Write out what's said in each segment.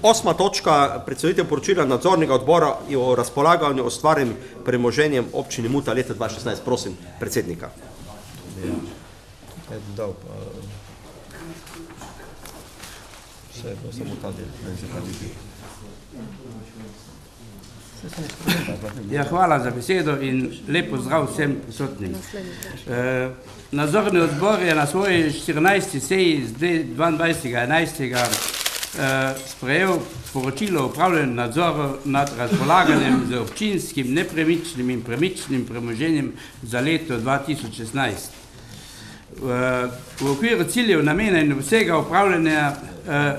Osma točka, predstavitev poročila nadzornega odbora o razpolaganju o stvarnim premoženjem občine Muta leta 2016. Prosim, predsednika. Ja, hvala za besedo in lep pozdrav vsem prisotnim. Nadzorni odbor je na svoji 14. seji z 22.11. sprejel poročilo o upravljanju nadzoru nad razpolaganjem z občinskim nepremičnim in premičnim premoženjem za leto 2016. V okviru ciljev, namena in obsega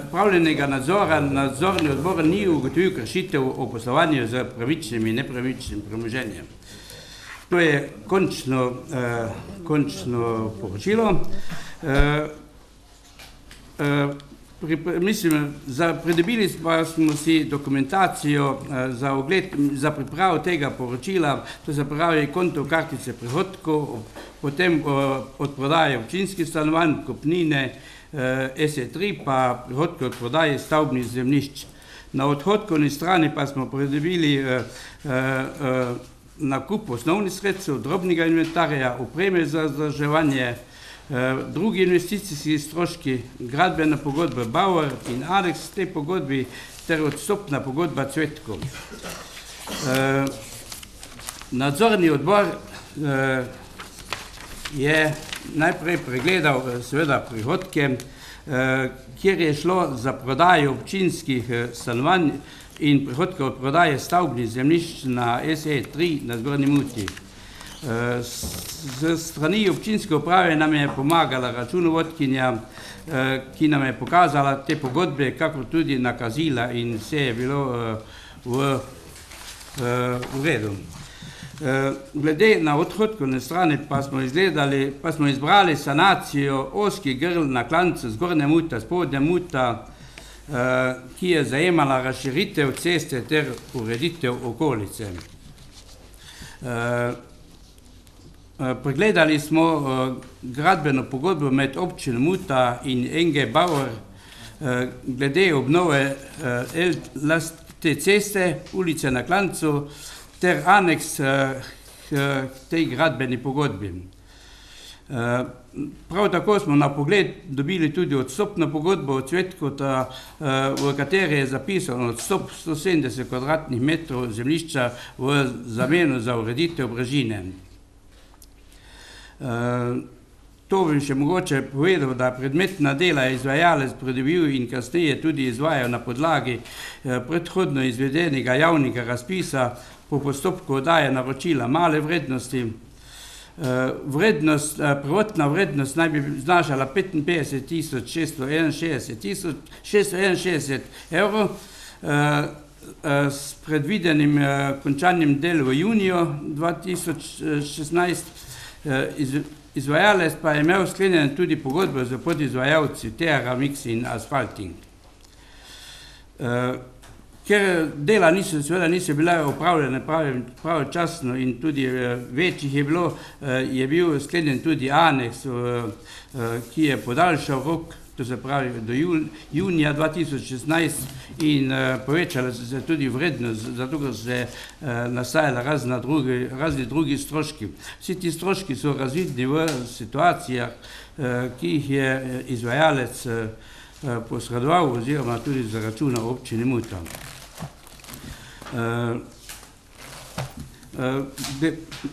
upravljenega nadzora nadzorni odbor ni ugotovil kršitev o poslovanju z premičnim in nepremičnim premoženjem. To je končno poročilo. Pridobili pa smo si dokumentacijo za ogled, za pripravo tega poročila, to se pravi kontov kartice prihodkov, potem od prodaje občinskih stanovanj, kupnine, SE3 pa prihodke od prodaje stavbnih zemljišč. Na odhodkovni strani pa smo pridobili nakup osnovnih sredstev, drobnega inventarja, opreme za vzdrževanje, drugi investicijski stroški, gradbena pogodba Bauer in aneks te pogodbi ter odstopna pogodba Cvetkov. Nadzorni odbor je najprej pregledal seveda prihodke, kjer je šlo za prodajo občinskih stanovanj in prihodke od prodaje stavbnih zemljišč na SE3 na Zgornji Muti. Z strani občinske uprave nam je pomagala računovodkinja, ki nam je pokazala te pogodbe, kakor tudi nakazila in vse je bilo v redu. Glede na odhodkovne strani pa smo izbrali sanacijo ozkih grl na klancu Zgornja Muta, Spodnja Muta, ki je zajemala razširitev ceste ter ureditev okolice. Pregledali smo gradbeno pogodbo med občino Muta in NG Bauer glede obnove te ceste, ulice na klancu ter aneks tej gradbeni pogodbi. Prav tako smo na pogled dobili tudi odstopno pogodbo od Cvetkota, v kateri je zapisano odstop 170 kvadratnih metrov zemljišča v zameno za ureditev brežine. To bi še mogoče povedal, da predmetna dela je izvajalec pridobil in kasneje tudi izvajal na podlagi predhodno izvedenega javnega razpisa po postopku oddaje naročila male vrednosti. Prvotna vrednost naj bi znašala 55.661 evrov s predvidenim končanjem del v juniju 2016. Izvajalec pa je imel sklenjene tudi pogodbe z podizvajalci TRA Mix in Asfalting. Ker dela seveda niso bile opravljene pravočasno in tudi večjih je bil sklenjen tudi aneks, ki je podaljšal rok, to se pravi do junija 2016 in povečala se tudi vrednost, zato ker se nastajala razni drugi stroški. Vsi ti stroški so razvidni v situacijah, ki jih je izvajalec posredoval oziroma tudi zaračunal občini Muta.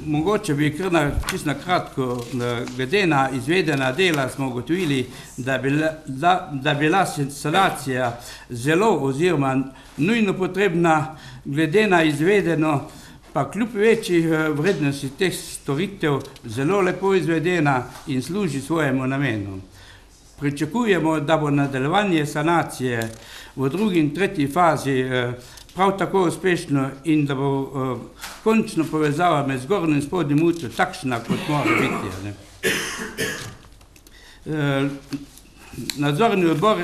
Mogoče bi čisto kratko, glede na izvedena dela smo ugotovili, da je bila sanacija zelo oziroma nujno potrebna, glede na izvedeno pa kljub večji vrednosti teh storitev zelo lepo izvedena in služi svojemu namenu. Pričakujemo, da bo nadaljevanje sanacije v drugi in tretji fazi prav tako uspešno in da bo končno povezava med Zgornjo in Spodnjo Muto takšna, kot mora biti. Nadzorni odbor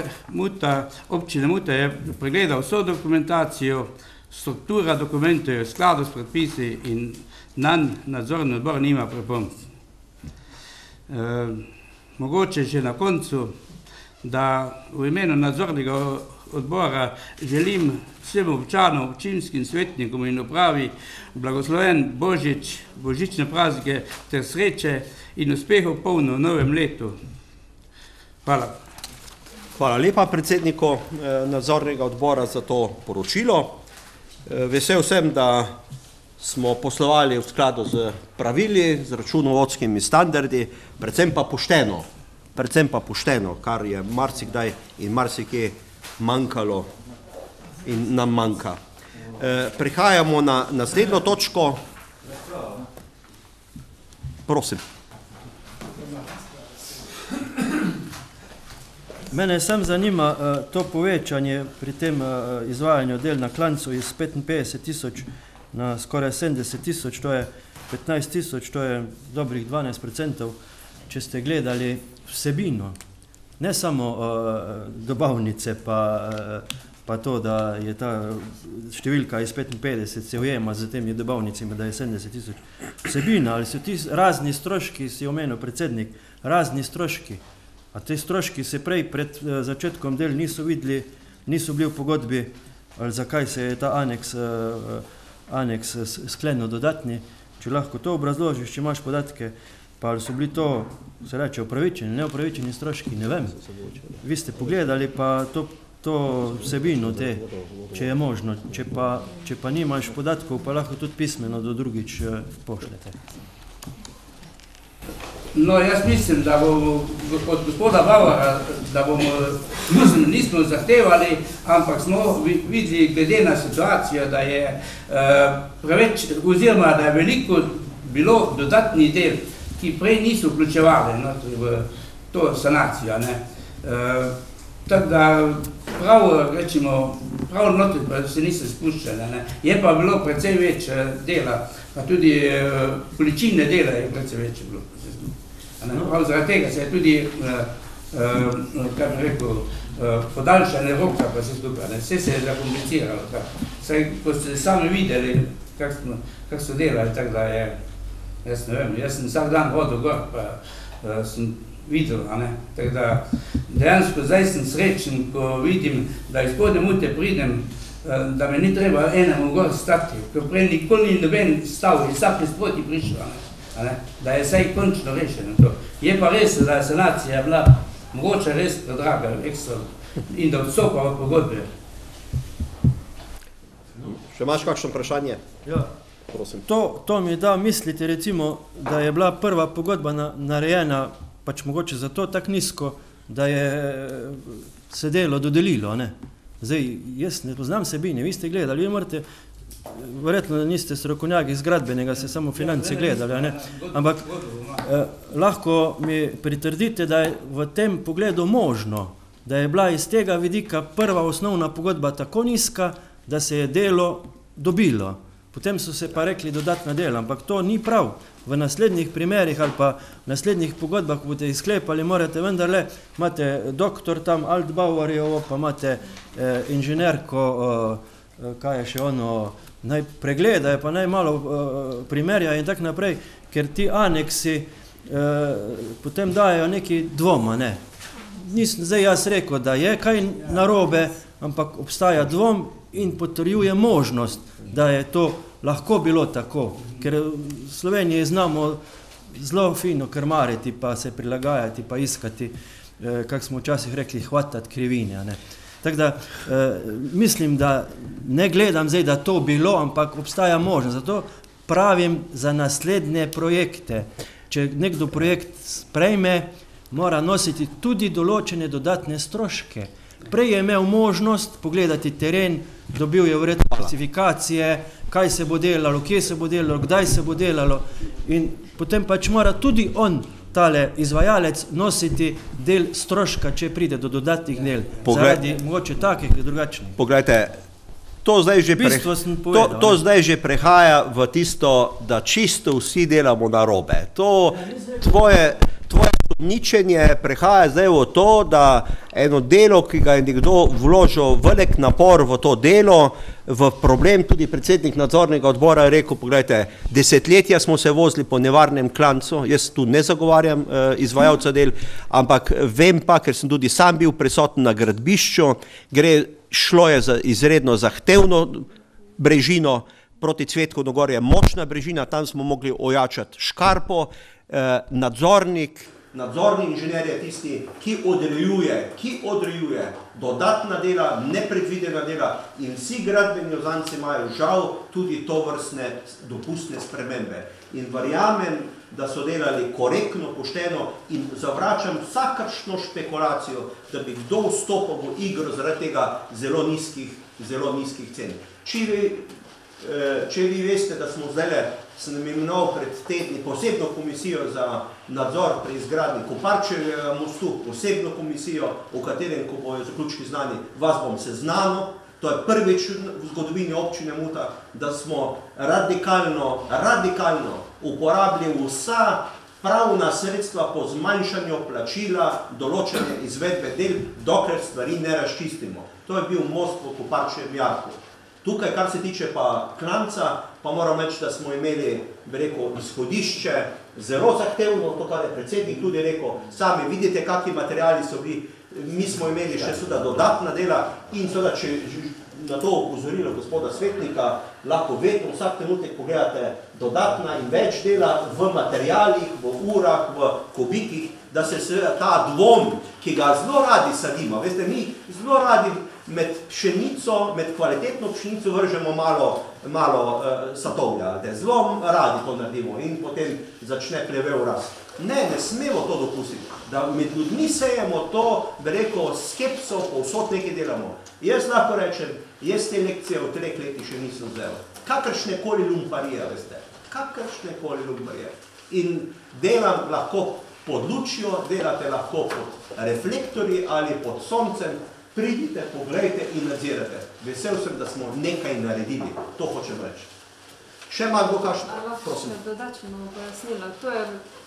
občine Muta je pregledal vso dokumentacijo, struktura dokumentov je v skladu s predpisi in nanj nadzorni odbor nima pripomb. Mogoče že na koncu, da v imenu nadzornega odbora želim vsem občanom, občinskim svetnikom in upravi blagosloven Božič, božične praznike ter sreče in uspehov polno v novem letu. Hvala. Hvala lepa predsedniku nadzornega odbora za to poročilo. Vesel sem, da smo poslovali v skladu z pravili, z računovodskimi standardi, predvsem pa pošteno, kar je marsikdaj in marsikje manjkalo in nam manjka. Prihajamo na naslednjo točko. Prosim. Mene sam zanima to povečanje pri tem izvajanju del na klancu iz 55.000 na skoraj 70.000, to je 15.000, to je dobrih 12%, če ste gledali vsebino. Ne samo dobavnice pa to, da je ta številka iz 55 se ujema z temi dobavnicami, da je 70.000. Vsebina, ali so ti razni stroški, si omenil predsednik, razni stroški, a te stroški se prej pred začetkom del niso videli, niso bili v pogodbi, ali zakaj se je ta aneks sklenil dodatni, če lahko to obrazložiš, če imaš podatke, pa so bili to, se reče, upravičeni, neupravičeni stroški, ne vem. Vi ste pogledali pa to vsebino te, če je možno, če pa nimaš podatkov, pa lahko tudi pismeno do drugič pošljete. No, jaz mislim, da bomo od gospoda Bavara, da bomo, nismo zahtevali, ampak smo videli glede na situacijo, da je preveč, oziroma da je veliko bilo dodatnih del, ki prej niso vključevali v to sanacijo. Tako da prav, rečimo, prav notri pa se niso spuščali. Je pa bilo precej več dela, pa tudi količine dela je precej več bilo. Prav zaradi tega se je tudi, kaj bi rekel, podaljšanje roka pa se skupaj. Vse se je zakompliciralo. Saj, ko ste sami videli, kak so delali, tako da je, jaz ne vem, jaz sem vsak dan hodil gor, pa sem videl, tako da dejansko zdaj sem srečen, ko vidim, da iz Spodnje Mute pridem, da me ni treba enemu gor stati, ker prej nikoli ni noben stav, vsak je sproti prišel, da je vsaj končno rešeno to. Je pa res, da je sanacija bila mogoče res predraga, ekstra, in da odstopa od pogodbe. Še imaš kakšno vprašanje? Ja. Prosim. To mi da misliti, recimo, da je bila prva pogodba narejena, pač mogoče zato tako nizko, da je se delo dodelilo. Zdaj, jaz ne poznam sebine, vi ste gledali, vi morate, verjetno niste strokovnjaki iz gradbenega, se samo finance gledali, ampak lahko mi pritrdite, da je v tem pogledu možno, da je bila iz tega vidika prva osnovna pogodba tako nizka, da se je delo dobilo. Potem so se pa rekli dodatna dela, ampak to ni prav. V naslednjih primerih ali pa v naslednjih pogodbah, ko boste izklepali, morate vendarle, imate doktor tam, Altbauerjevo, pa imate inženerko, kaj je še ono, naj pregledajo, pa naj malo primerja in tak naprej, ker ti aneksi potem dajo neki dvoma, Nisem zdaj jaz rekel, da je kaj narobe, ampak obstaja dvom in potrjuje možnost, da je to lahko bilo tako, ker v Sloveniji znamo zelo fino krmariti, pa se prilagajati, pa iskati, kak smo včasih rekli, hvatati krivine. Tako da mislim, da ne gledam zdaj, da to bilo, ampak obstaja možnost. Zato pravim za naslednje projekte. Če nekdo projekt sprejme, mora nositi tudi določene dodatne stroške. Prej je imel možnost pogledati teren, dobil je verjetno specifikacije, kaj se bo delalo, kje se bo delalo, kdaj se bo delalo in potem pač mora tudi on, tale izvajalec, nositi del stroška, če pride do dodatnih del, zaradi mogoče takih ali drugačnih. Poglejte, to zdaj že prehaja v tisto, da čisto vsi delamo narobe. To tvoje ničenje prehaja zdaj v to, da eno delo, ki ga je nekdo vložil velik napor v to delo, v problem, tudi predsednik nadzornega odbora je rekel, pogledajte, desetletja smo se vozili po nevarnem klancu, jaz tu ne zagovarjam izvajalca del, ampak vem pa, ker sem tudi sam bil prisoten na gradbišču, gre šlo je za izredno zahtevno brežino, proti Cvetkovnu gor je močna brežina, tam smo mogli ojačati škarpo, nadzorni inženir je tisti, ki odrejuje dodatna dela, nepredvidena dela in vsi gradbeni ozanci imajo žal tudi tovrstne dopustne spremembe. In verjamem, da so delali korektno, pošteno in zavračam vsakršno špekulacijo, da bi kdo vstopil v igro zaradi tega zelo nizkih cen. Če vi veste, da smo zdaj, sem nam imenoval pred tedni posebno komisijo za nadzor pri izgradnji Koparčevega mostu, posebno komisijo, v katerem, ko bojo zaključki znani, vas bom seznanil. To je prvič v zgodovini občine Muta, da smo radikalno uporabili vsa pravna sredstva po zmanjšanju plačila določene izvedbe del, dokler stvari ne razčistimo. To je bil most v Koparčevem jarku. Tukaj, kar se tiče pa Klanca, pa moram reči, da smo imeli, bi rekel, izhodišče zelo zahtevno, to, kar je predsednik tudi rekel, sami vidite, kakvi materiali so bili, mi smo imeli še seveda dodatna dela in seveda, če na to opozorilo gospoda svetnika, lahko vedno vsak trenutek pogledate dodatna in več dela v materialih, v urah, v kubikih, da se seveda ta dvom, ki ga zelo radi sadimo, veste, mi zelo radi med pšenico, med kvalitetno pšenico vržemo malo satovlja, zelo radi to naredimo in potem začne plevel rast. Ne smemo to dopustiti, da med ljudmi sejemo to, bi rekel, skepso, povsod nekaj delamo. Jaz lahko rečem, jaz te lekcije v 3 letih še nisem vzel. Kakršnekoli lumparije, veste, kakršnekoli lumparije. In delam lahko pod lučjo, delate lahko pod reflektorji ali pod soncem, pridite, poglejte in nadzirate. Vesel sem, da smo nekaj naredili, to hočem reči. Še ima kdo kakšno? Prosim. Lahko še dodačno pojasnilo.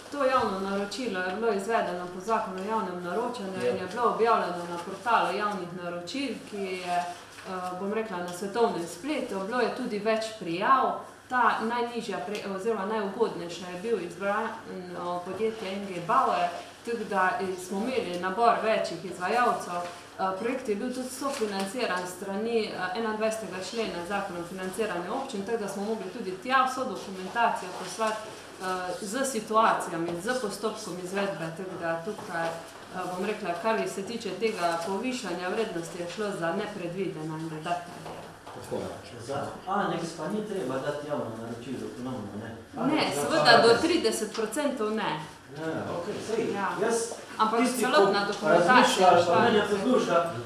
To javno naročilo je bilo izvedeno po zakonu o javnem naročanju in je bilo objavljeno na portalu javnih naročil, ki je, bom rekla, na svetovnem spletu. Bilo je tudi več prijav. Ta najnižja oziroma najugodnejša je bil izbrano podjetje NG Bauer, tako da smo imeli nabor večjih izvajalcev. Projekt je bil tudi sofinanciran strani 21. člena zakona o financiranju občin, tako da smo mogli tudi tja vso dokumentacijo poslati z situacijami, z postopkom izvedbe, tako da tukaj, bom rekla, kar se tiče tega povišanja vrednosti, je šlo za nepredvidena in dodatna dela. Za aneks pa ni treba dati javno naročilo ponovno, ne? Ne, seveda do 30% ne. Ampak celotna dokumentacija je šla.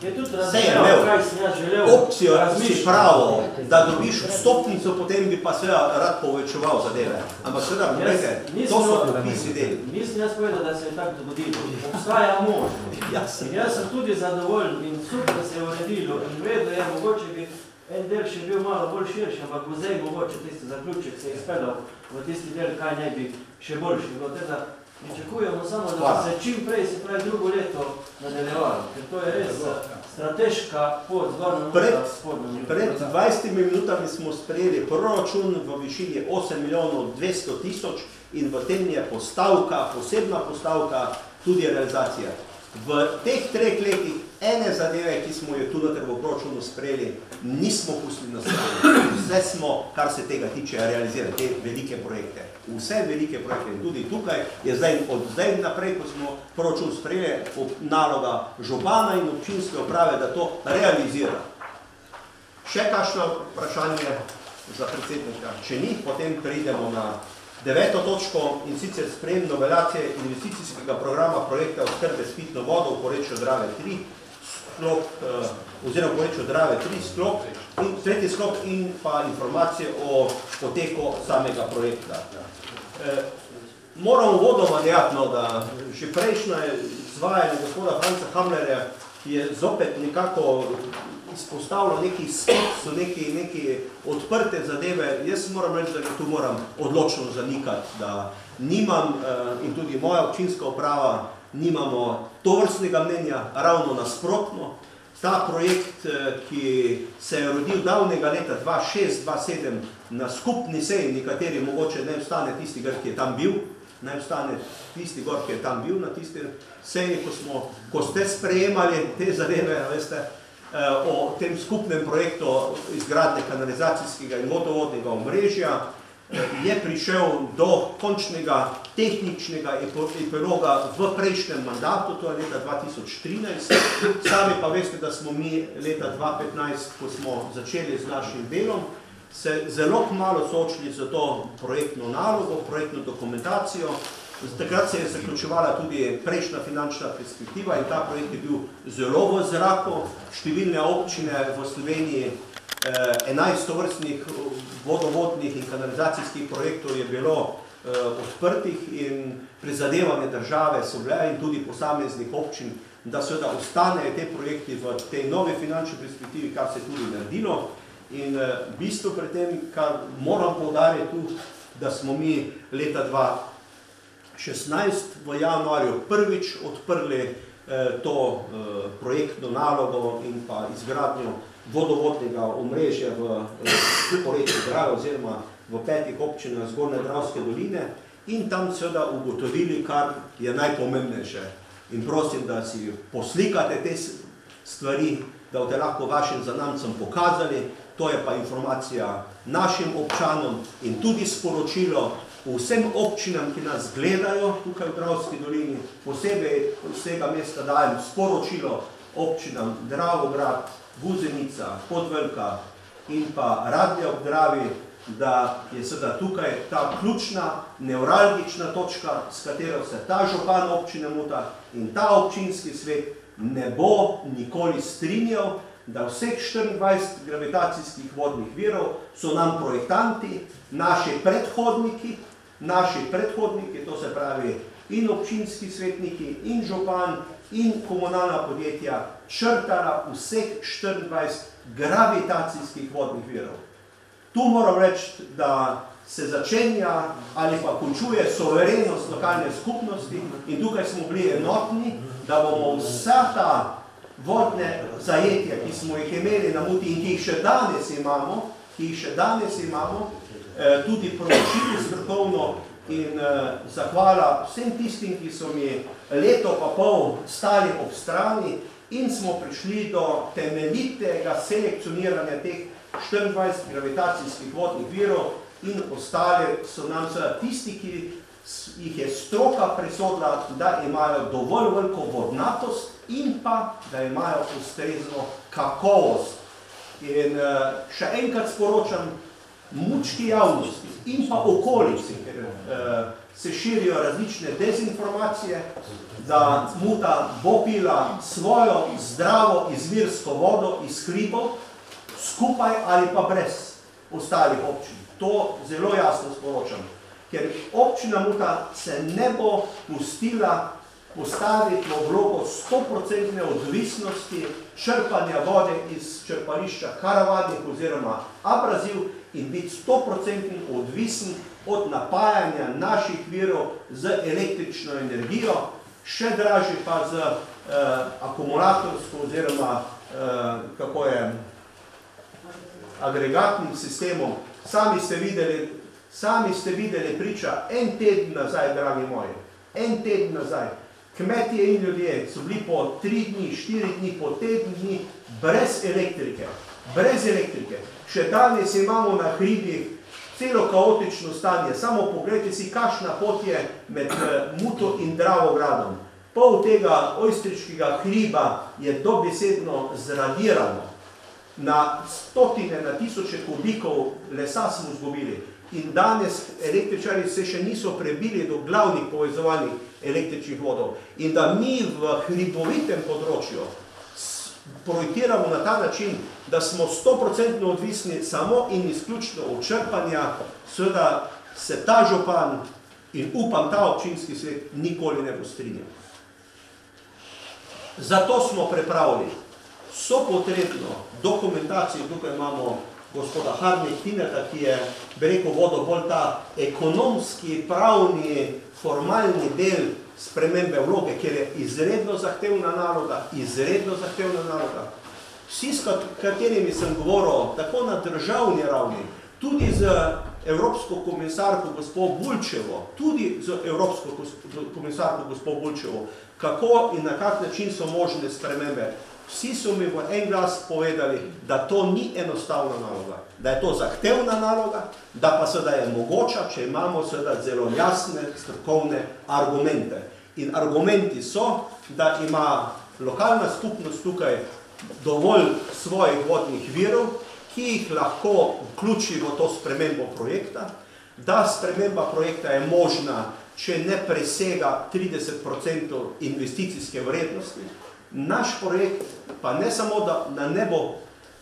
Je tudi razumel, kaj sem jaz želel. Opcijo si pravo, da dobiš vstopnico, potem bi pa seveda rad povečeval zadeve. Ampak seveda, poglejte, to so dopisi del. Nisem jaz povedal, da se je tako dogodilo. Obstaja možnost. In jaz sem tudi zadovoljen in super, da se je uredilo. In vedno je, mogoče bi en del še bil malo bolj širši, ampak bo zdaj mogoče tisti zaključek se je izpeljal v tisti del, kaj ne bi še boljši bilo. Teda pričakujemo samo, da se čim prej, se pravi drugo leto, nadaljevalo. Ker to je res strateška pot zgornja Muta spodnja. Pred 20 minutami smo sprejeli proračun v višini 8.200.000 in v tem je postavka, posebna postavka, tudi realizacija. V teh 3 letih ene zadeve, ki smo jo tudi v proračunu sprejeli, nismo pustili na strani. Vse smo, kar se tega tiče, realizirali, te velike projekte. Vse velike projekte. In tudi tukaj je zdaj, od zdaj naprej, ko smo proračun sprejeli, naloga župana in občinske uprave, da to realizira. Še kakšno vprašanje za predsednika? Če ni, potem preidemo na 9. točko in sicer sprejem novelacije investicijskega programa projekta oskrbe s pitno vodo v porečju Drave 3 sklop, oziroma porečju Drave 3 sklop, in tretji sklop in pa informacije o poteku samega projekta. Moram uvodoma dejati, da že prejšnje izvajanje gospoda Franca Hamlerja je zopet nekako izpostavljal neki skepso, neki odprte zadeve. Jaz moram reči, da tu moram odločno zanikati, da nimam in tudi moja občinska uprava nimamo tovrstnega mnenja, ravno nasprotno. Ta projekt, ki se je rodil davnega leta 2006-2007 na skupni seji, nekateri mogoče ne ostane tisti gor, ki je tam bil, ne ostane tisti gor, ki je tam bil na tisti seji, ko ste sprejemali te zadeve, veste, o tem skupnem projektu izgradnje kanalizacijskega in vodovodnega omrežja, je prišel do končnega tehničnega epiloga v prejšnjem mandatu, to je leta 2013. Sami pa veste, da smo mi leta 2015, ko smo začeli z našim delom, se zelo malo soočili za to projektno nalogo, projektno dokumentacijo. Takrat se je zaključevala tudi prejšnja finančna perspektiva in ta projekt je bil zelo v zraku. Številne občine v Sloveniji, 11 tovrstnih vodovodnih in kanalizacijskih projektov je bilo odprtih in prizadevanje države so bile in tudi posameznih občin, da seveda ostanejo te projekti v tej novi finančni perspektivi, kar se je tudi naredilo. In bistvo pri tem, kar moram poudariti tu, da smo mi leta 2016 v januarju prvič odprli to projektno nalogo in pa izgradnjo vodovodnega omrežja v porečju Drave oziroma v 5 občinah Zgornje Dravske doline in tam seveda ugotovili, kar je najpomembnejše. In prosim, da si poslikate te stvari, da boste lahko vašim zanamcem pokazali. To je pa informacija našim občanom in tudi sporočilo vsem občinam, ki nas gledajo tukaj v Dravski dolini. Posebej vsega mesta dajem sporočilo občinam Dravograd, Guzenica, Podvelka in pa Radlje ob Dravi, da je seveda tukaj ta ključna, nevralgična točka, s katero se ta župan občine Muta in ta občinski svet ne bo nikoli strinjal, da vseh 24 gravitacijskih vodnih virov so nam projektanti, naši predhodniki, to se pravi in občinski svetniki, in župan, in komunalna podjetja, črtala vseh 24 gravitacijskih vodnih virov. Tu moram reči, da se začenja ali pa končuje soverenost lokalne skupnosti in tukaj smo bili enotni, da bomo vsa ta vodne zajetja, ki smo jih imeli na Muti in ki jih še danes imamo, tudi proučili strokovno in zahvala vsem tistim, ki so mi leto pa pol stali ob strani in smo prišli do temeljitega selekcioniranja teh 24 gravitacijskih vodnih virov in ostali so nam tisti, ki jih je stroka presodila, da imajo dovolj veliko vodnatost in pa, da imajo ustrezno kakovost. In še enkrat sporočam mučki javnosti in pa okolici, ker se širijo različne dezinformacije, da Muta bo pila svojo zdravo izvirsko vodo iz hribov, skupaj ali pa brez ostalih občin. To zelo jasno sporočam, ker občina Muta se ne bo pustila postaviti v vlogo 100% odvisnosti črpanja vode iz črpališča Karavadnik oziroma Abraziv in biti 100% odvisen od napajanja naših virov z električno energijo, še dražje pa z akumulatorsko oziroma agregatnim sistemom. Sami ste videli priča en teden nazaj, dragi moji, en teden nazaj. Kmetje in ljudje so bili po 3 dni, 4 dni, po teden dni brez elektrike. Brez elektrike. Še danes imamo na hribih celo kaotično stanje. Samo pogledajte si, kakšna pot je med Muto in Dravogradom. Pol tega ojstriškega hriba je dobesedno zradirano. Na stotine, na tisoče kubikov lesa smo izgubili. In danes električari se še niso prebili do glavnih povezovalnih električnih vodov. In da mi v hribovitem področju projektiramo na ta način, da smo 100% odvisni samo in izključno od črpanja, seveda se ta župan in upam ta občinski svet nikoli ne bo strinjal. Zato smo pripravili so potrebno dokumentacijo, tukaj imamo gospoda Harnik-Tineta, ki je, bi rekel, vodil bolj ta ekonomski, pravni, formalni del spremembe vloge, ker je izredno zahtevna naloga, Vsi, s katerimi sem govoril, tako na državni ravni, tudi z Evropsko komisarko gospod Bulčevo, kako in na kak način so možne spremembe. Vsi so mi v en glas povedali, da to ni enostavna naloga, da je to zahtevna naloga, da pa seveda je mogoča, če imamo seveda zelo jasne strokovne argumente. In argumenti so, da ima lokalna skupnost tukaj dovolj svojih vodnih virov, ki jih lahko vključi v to spremembo projekta, da sprememba projekta je možna, če ne presega 30% investicijske vrednosti. Naš projekt pa ne samo, da ne bo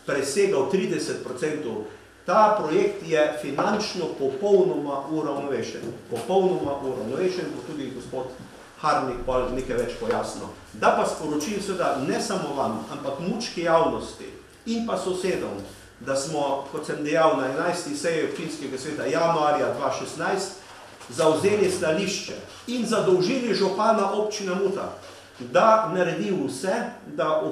presegal 30%, ta projekt je finančno popolnoma uravnovešen. Popolnoma uravnovešen, bo tudi gospod Harnik pa nekaj več pojasnil. Da pa sporočim seveda ne samo vam, ampak mučki javnosti in pa sosedom, da smo, kot sem dejal, na 11. seji občinskega sveta januarja 2016 zavzeli stališče in zadolžili župana občine Muta, da naredi vse, da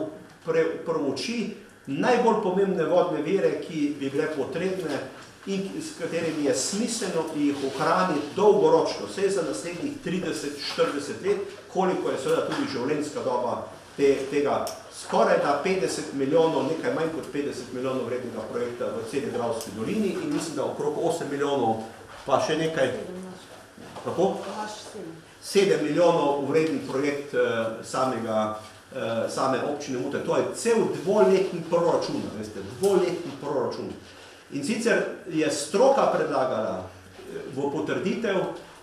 prouči najbolj pomembne vodne vire, ki bi bile potrebne in s katerimi je smiselno jih ohraniti dolgoročno, vse za naslednjih 30-40 let, koliko je seveda tudi življenjska doba tega skoraj da 50 milijonov, nekaj manj kot 50 milijonov vrednega projekta v celi Dravski dolini in mislim, da okrog 8 milijonov, pa še nekaj, kako? 7 milijonov vreden projekt same občine Mute. To je cel dvoletni proračun, veste, dvoletni proračun. In sicer je stroka predlagala v potrditev,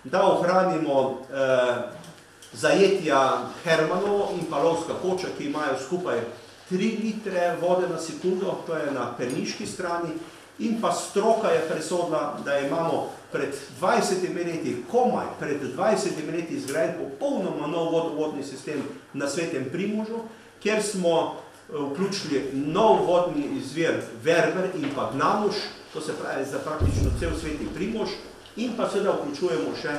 da ohranimo zajetja Hermanovo in pa Lovska koča, ki imajo skupaj 3 litre vode na sekundo, to je na perniški strani, in pa stroka je presodila, da imamo pred 20 leti, komaj pred 20 leti izgrajen popolnoma nov vodovodni sistem na Svetem Primožu, kjer smo vključili nov vodni izvir Verber in pa Gnamuš, to se pravi za praktično cel Sveti Primož, in pa seveda vključujemo še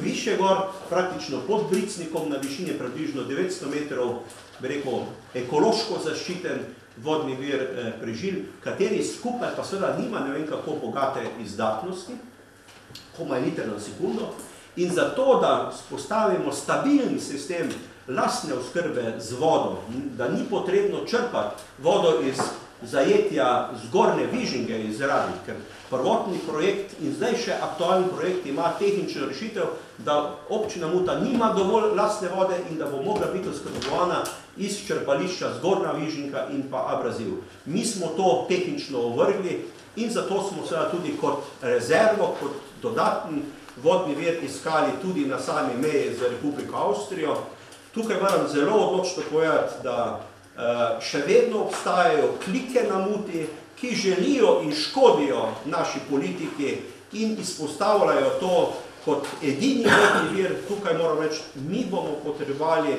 više gor, praktično pod Bricnikom na višini približno 900 metrov, bi rekel, ekološko zaščiten vodni vir Prežilj, kateri skupaj pa seveda nima ne vem kako bogate izdatnosti, komaj liter na sekundo, in zato, da spostavimo stabilni sistem lastne oskrbe z vodo, da ni potrebno črpati vodo iz zajetja zgornje Vižinge izrabi, ker prvotni projekt in zdaj še aktualni projekt ima tehnično rešitev, da občina Muta nima dovolj lastne vode in da bo mogla biti oskrbovana iz črpališča zgornja Vižinka in pa Abraziv. Mi smo to tehnično ovrgli in zato smo seveda tudi kot rezervo, kot dodatni vodni vir iskali tudi na sami meji z Republiko Avstrijo. Tukaj moram zelo odločno povedati, da še vedno obstajajo klike na Muti, ki želijo in škodijo naši politiki in izpostavljajo to kot edini vodni vir. Tukaj moram reči, mi bomo potrebovali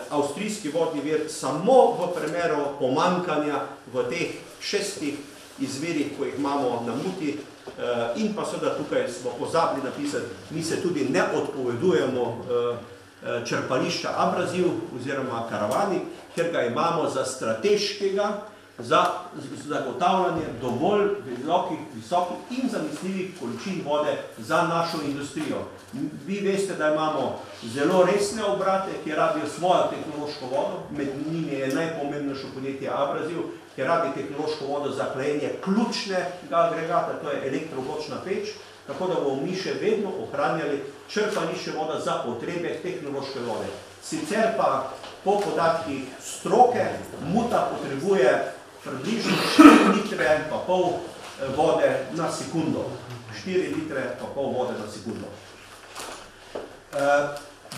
avstrijski vodni vir samo v primeru pomankanja v teh 6 izvirih, ko jih imamo na Muti. In pa seveda tukaj smo pozabili napisati, mi se tudi ne odpovedujemo črpališča Abraziv oziroma Karavani, ker ga imamo za strateškega, za zagotavljanje dovolj visokih in zanesljivih količin vode za našo industrijo. Vi veste, da imamo zelo resne obrate, ki rabijo svojo tehnološko vodo, med njimi je najpomembnejše podjetje Abraziv, ki rabi tehnološko vodo za hlajenje ključnega agregata, to je elektrobočna peč, tako da bomo mi še vedno ohranjali črpališče voda za potrebe tehnološke vode. Sicer pa po podatkih stroke Muta potrebuje približno 4 litre pa pol vode na sekundo. 4 litre pa pol vode na sekundo.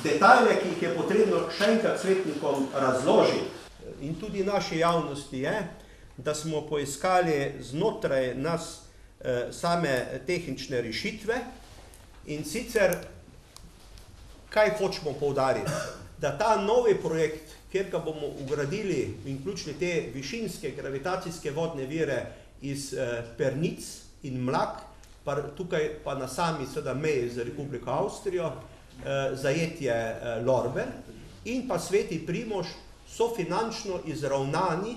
Detajle, ki jih je potrebno še enkrat svetnikom razložiti in tudi naši javnosti je, da smo poiskali znotraj nas same tehnične rešitve in sicer, kaj hočemo poudariti, da ta novi projekt, kjer ga bomo ugradili in vključili te višinske gravitacijske vodne vire iz Pernic in Mlak, tukaj pa na sami meji z Republiko Avstrijo, zajetje Lorber in pa Sveti Primož so finančno izravnani,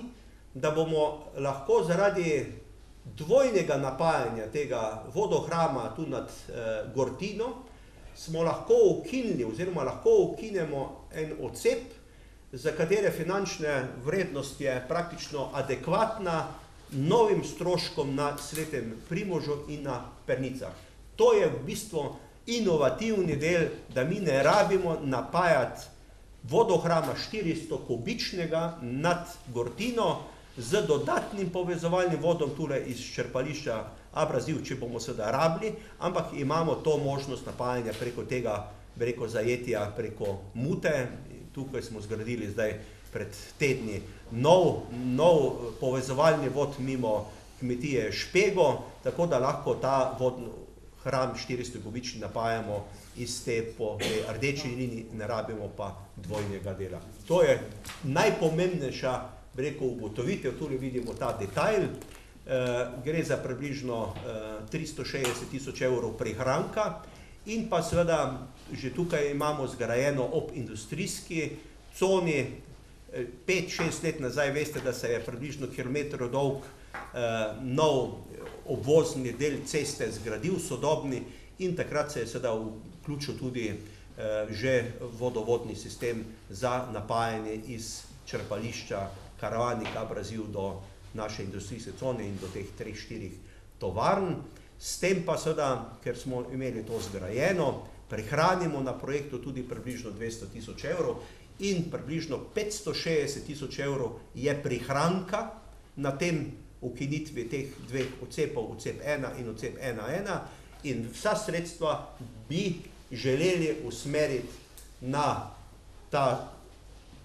da bomo lahko zaradi dvojnega napajanja tega vodohrama tu nad Gortino, smo lahko ukinili oziroma lahko ukinemo en odcep za katere finančne vrednost je praktično adekvatna novim stroškom na Svetem Primožu in na Pernicah. To je v bistvu inovativni del, da mi ne rabimo napajati vodohrama 400 kubičnega nad Gortino z dodatnim povezovalnim vodom tule iz črpališča Abrazil, če bomo seveda rabili, ampak imamo to možnost napajanja preko tega, preko zajetja, preko Mute. Tukaj smo zgradili zdaj pred tedni nov povezovalni vod mimo kmetije Špego, tako da lahko ta hram 400 kubični napajamo iz te po rdeči liniji, ne rabimo pa dvojnega dela. To je najpomembnejša, ugotovitev, tule vidimo ta detajl, gre za približno 360 000 evrov prihranka in pa seveda že tukaj imamo zgrajeno ob industrijski coni, 5-6 let nazaj veste, da se je približno kilometr dolg nov obvozni del ceste zgradil, sodobni, in takrat se je seveda vključil tudi že vodovodni sistem za napajanje iz črpališča Karavannik Abrazil do naše industrijske cone in do teh 3-4 tovarn. S tem pa seveda, ker smo imeli to zgrajeno, prihranimo na projektu tudi približno 200 000 evrov in približno 560 000 evrov je prihranka na tem ukinitvi teh dveh odcepov, odcep 1 in odcep 1.1, in vsa sredstva bi želeli usmeriti na ta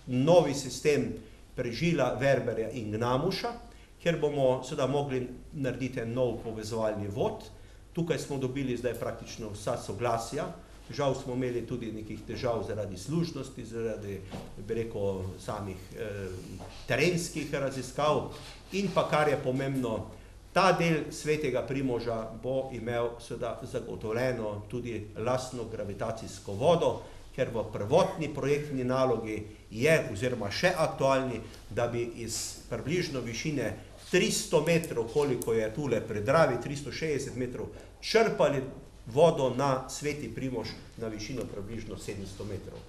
novi sistem Prežila, Verberja in Gnamuša, kjer bomo seveda mogli narediti nov povezovalni vod. Tukaj smo dobili zdaj praktično vsa soglasja. Žal smo imeli tudi nekih težav zaradi služnosti, zaradi, bi rekel, samih terenskih raziskav. In pa, kar je pomembno, ta del Svetega Primoža bo imel seveda zagotovljeno tudi lastno gravitacijsko vodo, ker v prvotni projektni nalogi je, oziroma še aktualni, da bi iz približno višine 300 metrov, koliko je tule pri Dravi, 360 metrov, črpali vodo na Sveti Primož na višino približno 700 metrov.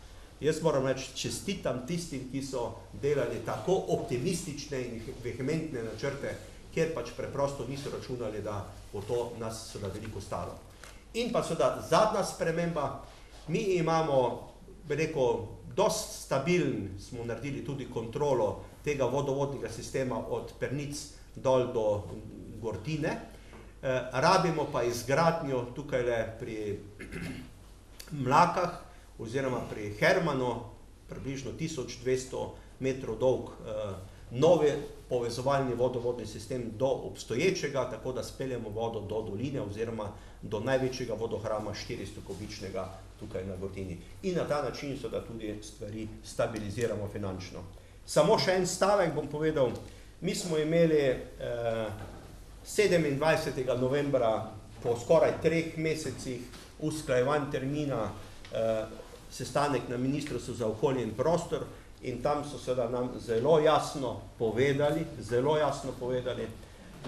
Jaz moram reči, čestitam tistim, ki so delali tako optimistične in vehementne načrte, kjer pač preprosto niso računali, da bo to nas seveda veliko stalo. In pa seveda zadnja sprememba, mi imamo, bi rekel, dosti stabilen, smo naredili tudi kontrolo tega vodovodnega sistema od Pernic dol do Gortine. Rabimo pa izgradnjo tukajle pri Mlakah oziroma pri Hermanu, približno 1200 metrov dolg novi povezovalni vodovodni sistem do obstoječega, tako da speljemo vodo do doline oziroma do največjega vodohrama 400 kubičnega tukaj na Gortini. In na ta način so da tudi stvari stabiliziramo finančno. Samo še en stavek bom povedal. Mi smo imeli 27. novembra po skoraj 3 mesecih usklajevanj termina sestanek na Ministrstvu za okolje in prostor, in tam so seveda nam zelo jasno povedali,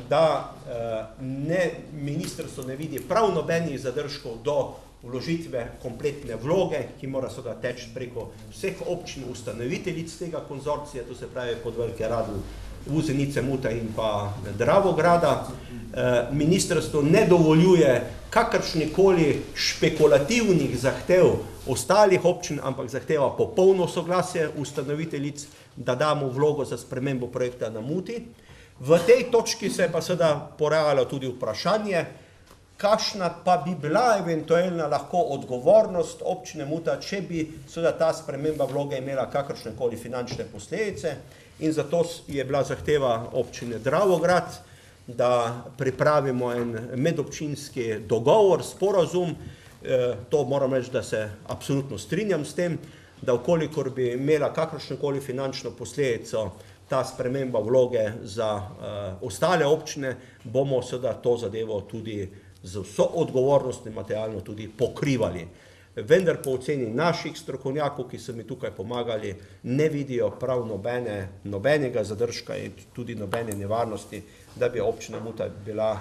da ministrstvo ne vidi prav nobenih zadržkov do vložitve kompletne vloge, ki mora seveda teči preko vseh občin ustanoviteljic tega konzorcija, to se pravi Podvelke, Radl, Vuzenice, Muta in pa Dravograda. Ministrstvo ne dovoljuje kakršnikoli špekulativnih zahtev ostalih občin, ampak zahteva popolno soglasje ustanoviteljic, da damo vlogo za spremembo projekta na Muti. V tej točki se je pa seveda porajalo tudi vprašanje, kakšna pa bi bila eventualna lahko odgovornost občine Muta, če bi seveda ta sprememba vloge imela kakršnekoli finančne posledice, in zato je bila zahteva občine Dravograd, da pripravimo en medobčinski dogovor, sporazum. To moram reči, da se absolutno strinjam s tem, da vkolikor bi imela kakršnekoli finančno posledico ta sprememba vloge za ostale občine, bomo seveda to zadevo tudi z vso odgovornostjo materialno tudi pokrivali. Vendar po oceni naših strokovnjakov, ki so mi tukaj pomagali, ne vidijo prav nobenega zadržka in tudi nobene nevarnosti, da bi občina Muta bila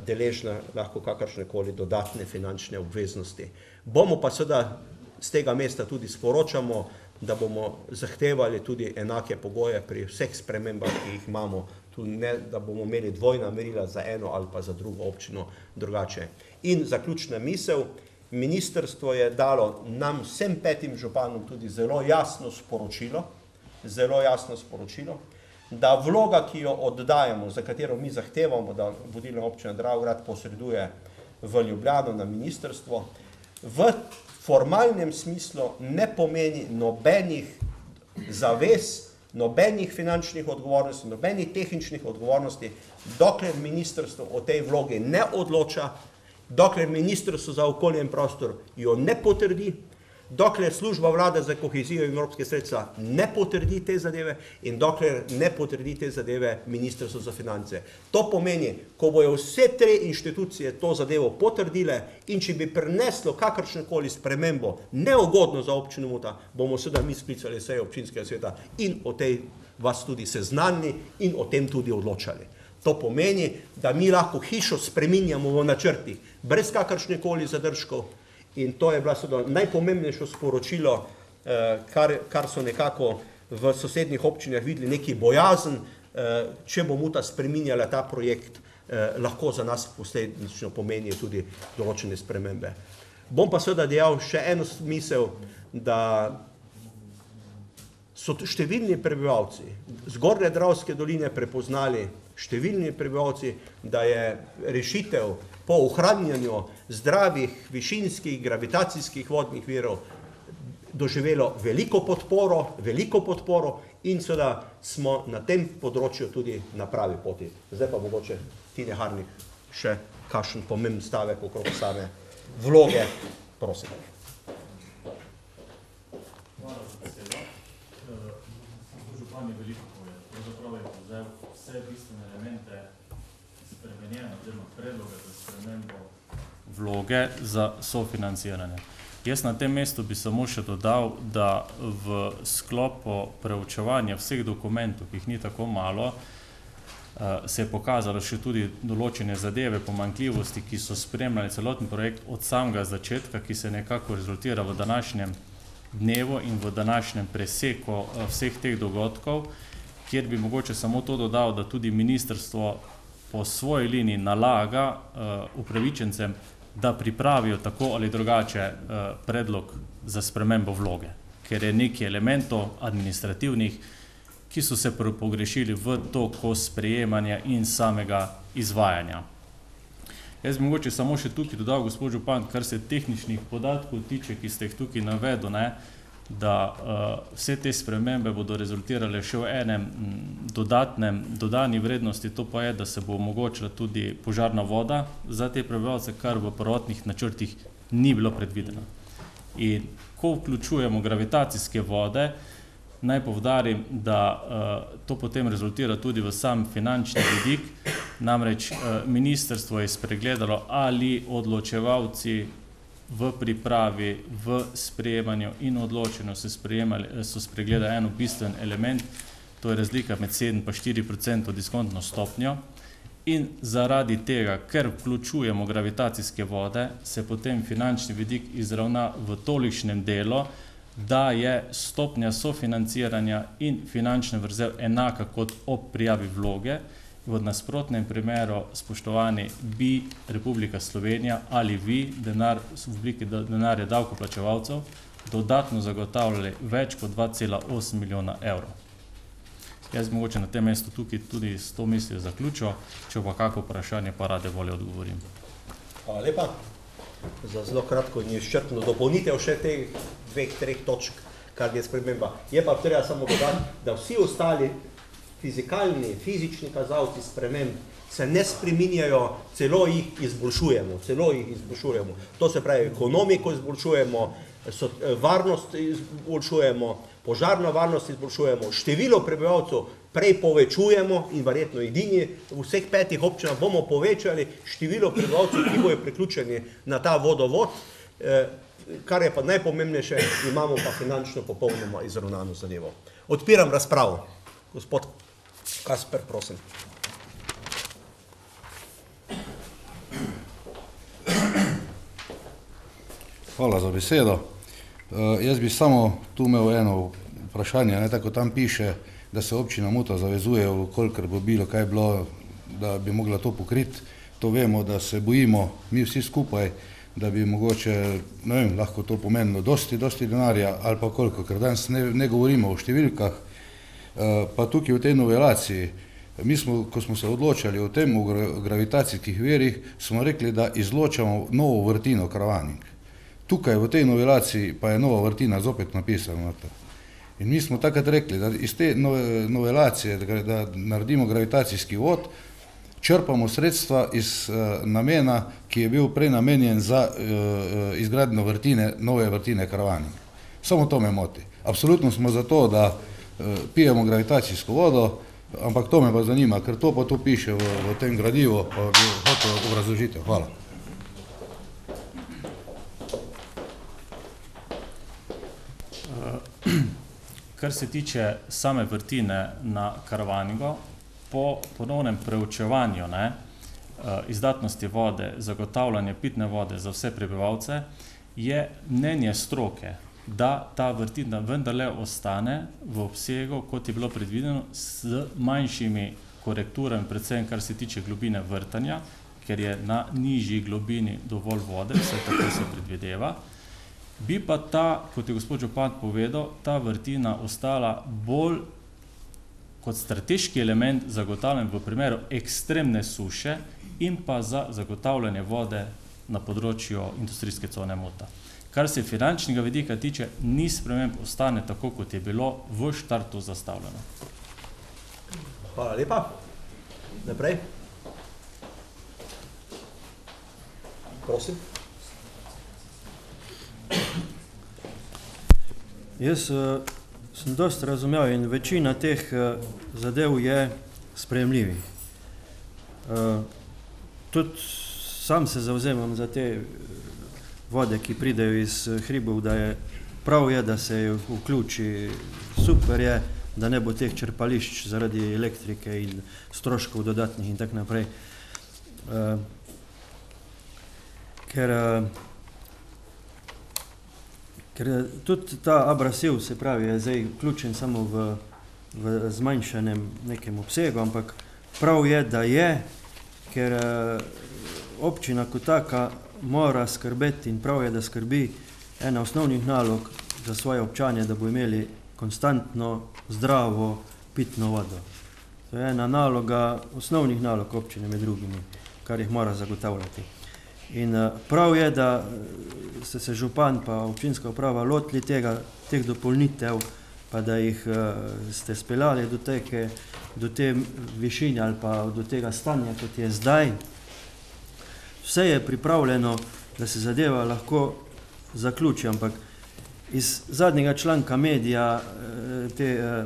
deležna lahko kakršnekoli dodatne finančne obveznosti. Bomo pa seveda z tega mesta tudi sporočamo, da bomo zahtevali tudi enake pogoje pri vseh spremembah, ki jih imamo, tudi ne, da bomo imeli dvojna merila za eno ali pa za drugo občino drugače. In zaključna misel, ministrstvo je dalo nam vsem 5 županom tudi zelo jasno sporočilo, da vloga, ki jo oddajamo, za katero mi zahtevamo, da vodilna občina Dravograd posreduje v Ljubljano na ministrstvo, v formalnem smislu ne pomeni nobenih zavez, nobenih finančnih odgovornosti, nobenih tehničnih odgovornosti, dokler ministrstvo o tej vlogi ne odloča, dokler ministrstvo za okolje in prostor jo ne potrdi, dokler služba vlade za kohezijo in evropske sredstva ne potrdi te zadeve in dokler ne potrdi te zadeve ministrstvo za finance. To pomeni, ko bojo vse 3 inštitucije to zadevo potrdile in če bi prineslo kakršnekoli spremembo neugodno za občino Muta, bomo seveda mi sklicali sejo občinskega sveta in o tej vas tudi seznanili in o tem tudi odločali. To pomeni, da mi lahko hišo spreminjamo v načrtih, brez kakršnekoli zadržkov. In to je bilo najpomembnejše sporočilo, kar so nekako v sosednjih občinah videli neki bojazen, če bo Muta spreminjala ta projekt, lahko za nas posledično pomeni tudi določene spremembe. Bom pa seveda dejal še eno misel, da so številni prebivalci Zgornje Dravske doline prepoznali, številni prebivalci, da je rešitev po ohranjanju zdravih, višinskih, gravitacijskih vodnih virov doživelo veliko podporo in seveda smo na tem področju tudi na pravi poti. Zdaj pa mogoče Tine Harnik še kakšen pomemben stavek okrog same vloge, prosim. Hvala za besedo. Župan je veliko povedal, pravzaprav je vzel vse bistvene elemente spremenjene oziroma predloga za spremembo vloge za sofinanciranje. Jaz na tem mestu bi samo še dodal, da v sklopu preučevanja vseh dokumentov, ki jih ni tako malo, se je pokazalo še tudi določene zadeve, pomanjkljivosti, ki so spremljali celoten projekt od samega začetka, ki se nekako rezultira v današnjem dnevu in v današnjem preseku vseh teh dogodkov, kjer bi mogoče samo to dodal, da tudi ministrstvo po svoji liniji nalaga upravičencem, da pripravijo tako ali drugače predlog za spremembo vloge, ker je nekaj elementov administrativnih, ki so se pogrešili v toku sprejemanja in samega izvajanja. Jaz bi mogoče samo še tukaj dodal, gospod župan, kar se tehničnih podatkov tiče, ki ste jih tukaj navedli, da vse te spremembe bodo rezultirale še v enem dodani vrednosti, to pa je, da se bo omogočila tudi požarna voda za te prebivalce, kar v prvotnih načrtih ni bilo predvideno. In ko vključujemo gravitacijske vode, naj poudarim, da to potem rezultira tudi v sam finančni vidik, namreč ministrstvo je spregledalo, ali odločevalci v pripravi, v sprejemanju in odločenju so spregledali eno bistven element, to je razlika med 7 pa 4% diskontno stopnjo in zaradi tega, ker vključujemo gravitacijske vode, se potem finančni vidik izravna v tolikšnem delu, da je stopnja sofinanciranja in finančna vrzel enaka kot ob prijavi vloge. V nasprotnem primeru, spoštovani, bi Republika Slovenija ali vi denar v obliki denarja davkoplačevalcev dodatno zagotavljali več kot 2,8 milijona evrov. Jaz mogoče na tem mestu tukaj tudi s to mislijo zaključil, če pa kako vprašanje pa rade volje odgovorim. Hvala lepa za zelo kratko in izčrpno dopolnitev še teh 2-3 točk, kar je sprememba. Je pa treba samo dodati, da vsi ostali fizični kazalci sprememb se ne spreminjajo, celo jih izboljšujemo. To se pravi, ekonomiko izboljšujemo, varnost izboljšujemo, požarno varnost izboljšujemo, število prebivalcev prej povečujemo in verjetno edini v vseh 5 občinah bomo povečali število prebivalcev, ki bojo priključeni na ta vodovod, kar je pa najpomembnejše, imamo pa finančno popolnoma izravnano zadevo. Odpiram razpravo. Gospod Kasper, prosim. Hvala za besedo. Jaz bi samo tu imel eno vprašanje, tako tam piše, da se občina Muta zavezuje, kolikor bo bilo, kaj bilo, da bi mogla to pokriti. To vemo, da se bojimo mi vsi skupaj, da bi mogoče, ne vem, lahko to pomenilo dosti denarja ali pa koliko, ker danes ne govorimo o številkah, pa tukaj v tej novelaciji. Mi smo, ko smo se odločali o tem, o gravitacijskih virih, smo rekli, da izločamo novo vrtino Kravanik. Tukaj v tej novelaciji pa je nova vrtina zopet napisana. In mi smo takrat rekli, da iz te novelacije, da naredimo gravitacijski vod, črpamo sredstva iz namena, ki je bil prej namenjen za izgradnjo vrtine, nove vrtine Kravanik. Samo to me moti. Absolutno smo za to, da pijemo gravitacijsko vodo, ampak to me pa zanima, ker to pa tu piše v tem gradivu, pa bi hotel obrazložitev. Hvala. Kar se tiče same vrtine na Kravanigo, po ponovnem preučevanju izdatnosti vode, zagotavljanje pitne vode za vse prebivalce, je mnenje stroke, da ta vrtina vendarle ostane v obsegu, kot je bilo predvideno, s manjšimi korekturami, predvsem kar se tiče globine vrtanja, ker je na nižji globini dovolj vode, vse tako se predvideva. Bi pa ta, kot je gospod župan povedal, ta vrtina ostala bolj kot strateški element zagotavljen v primeru ekstremne suše in pa za zagotavljanje vode na področju industrijske cone Muta. Kar se finančnega vidika tiče, ni sprememb, ostane tako, kot je bilo v štartu zastavljeno. Hvala lepa. Naprej. Prosim. Jaz sem dosti razumel in večina teh zadev je sprejemljivih. Tudi sam se zavzemam za te vode, ki pridejo iz hribov, da je prav je, da se jo vključi, super je, da ne bo teh črpališč zaradi elektrike in stroškov dodatnih in tak naprej. Ker tudi ta abrasiv, se pravi, je zdaj vključen samo v zmanjšanem nekem obsegu, ampak prav je, da je, ker občina kot taka mora skrbeti in prav je, da skrbi ena osnovnih nalog za svoje občane, da bo imeli konstantno zdravo pitno vodo. To je ena naloga, osnovnih nalog občine med drugimi, kar jih mora zagotavljati. In prav je, da ste se župan pa občinska uprava lotili teh dopolnitev, pa da jih ste speljali do te višine ali pa do tega stanja, kot je zdaj. Vse je pripravljeno, da se zadeva lahko zaključi, ampak iz zadnjega članka medija, te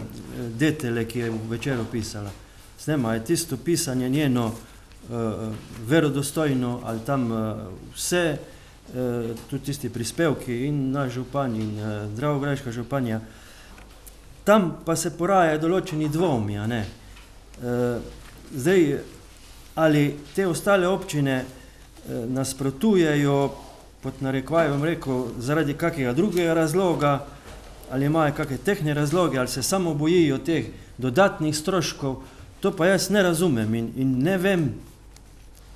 Detele, ki je v Večeru pisala, snema je tisto pisanje njeno verodostojno, ali tam vse, tudi tisti prispevki in naš župan in Dravograjška županja, tam pa se porajajo določeni dvomi, a ne. Zdaj, ali te ostale občine nasprotujejo, pod narekovaj bom rekel, zaradi kakega drugega razloga, ali imajo kakšne tehnične razloge, ali se samo bojijo teh dodatnih stroškov, to pa jaz ne razumem in ne vem.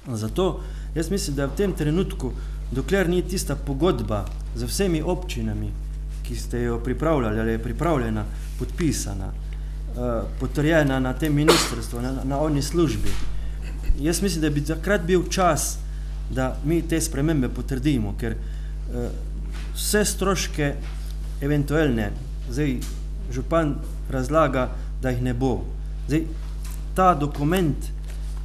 Zato jaz mislim, da v tem trenutku, dokler ni tista pogodba z vsemi občinami, ki ste jo pripravljali, ali je pripravljena, podpisana, potrjena na tem ministrstvu, na oni službi, jaz mislim, da bi takrat bil čas, da mi te spremembe potrdimo, ker vse stroške eventualne, zdaj župan razlaga, da jih ne bo. Zdaj, ta dokument,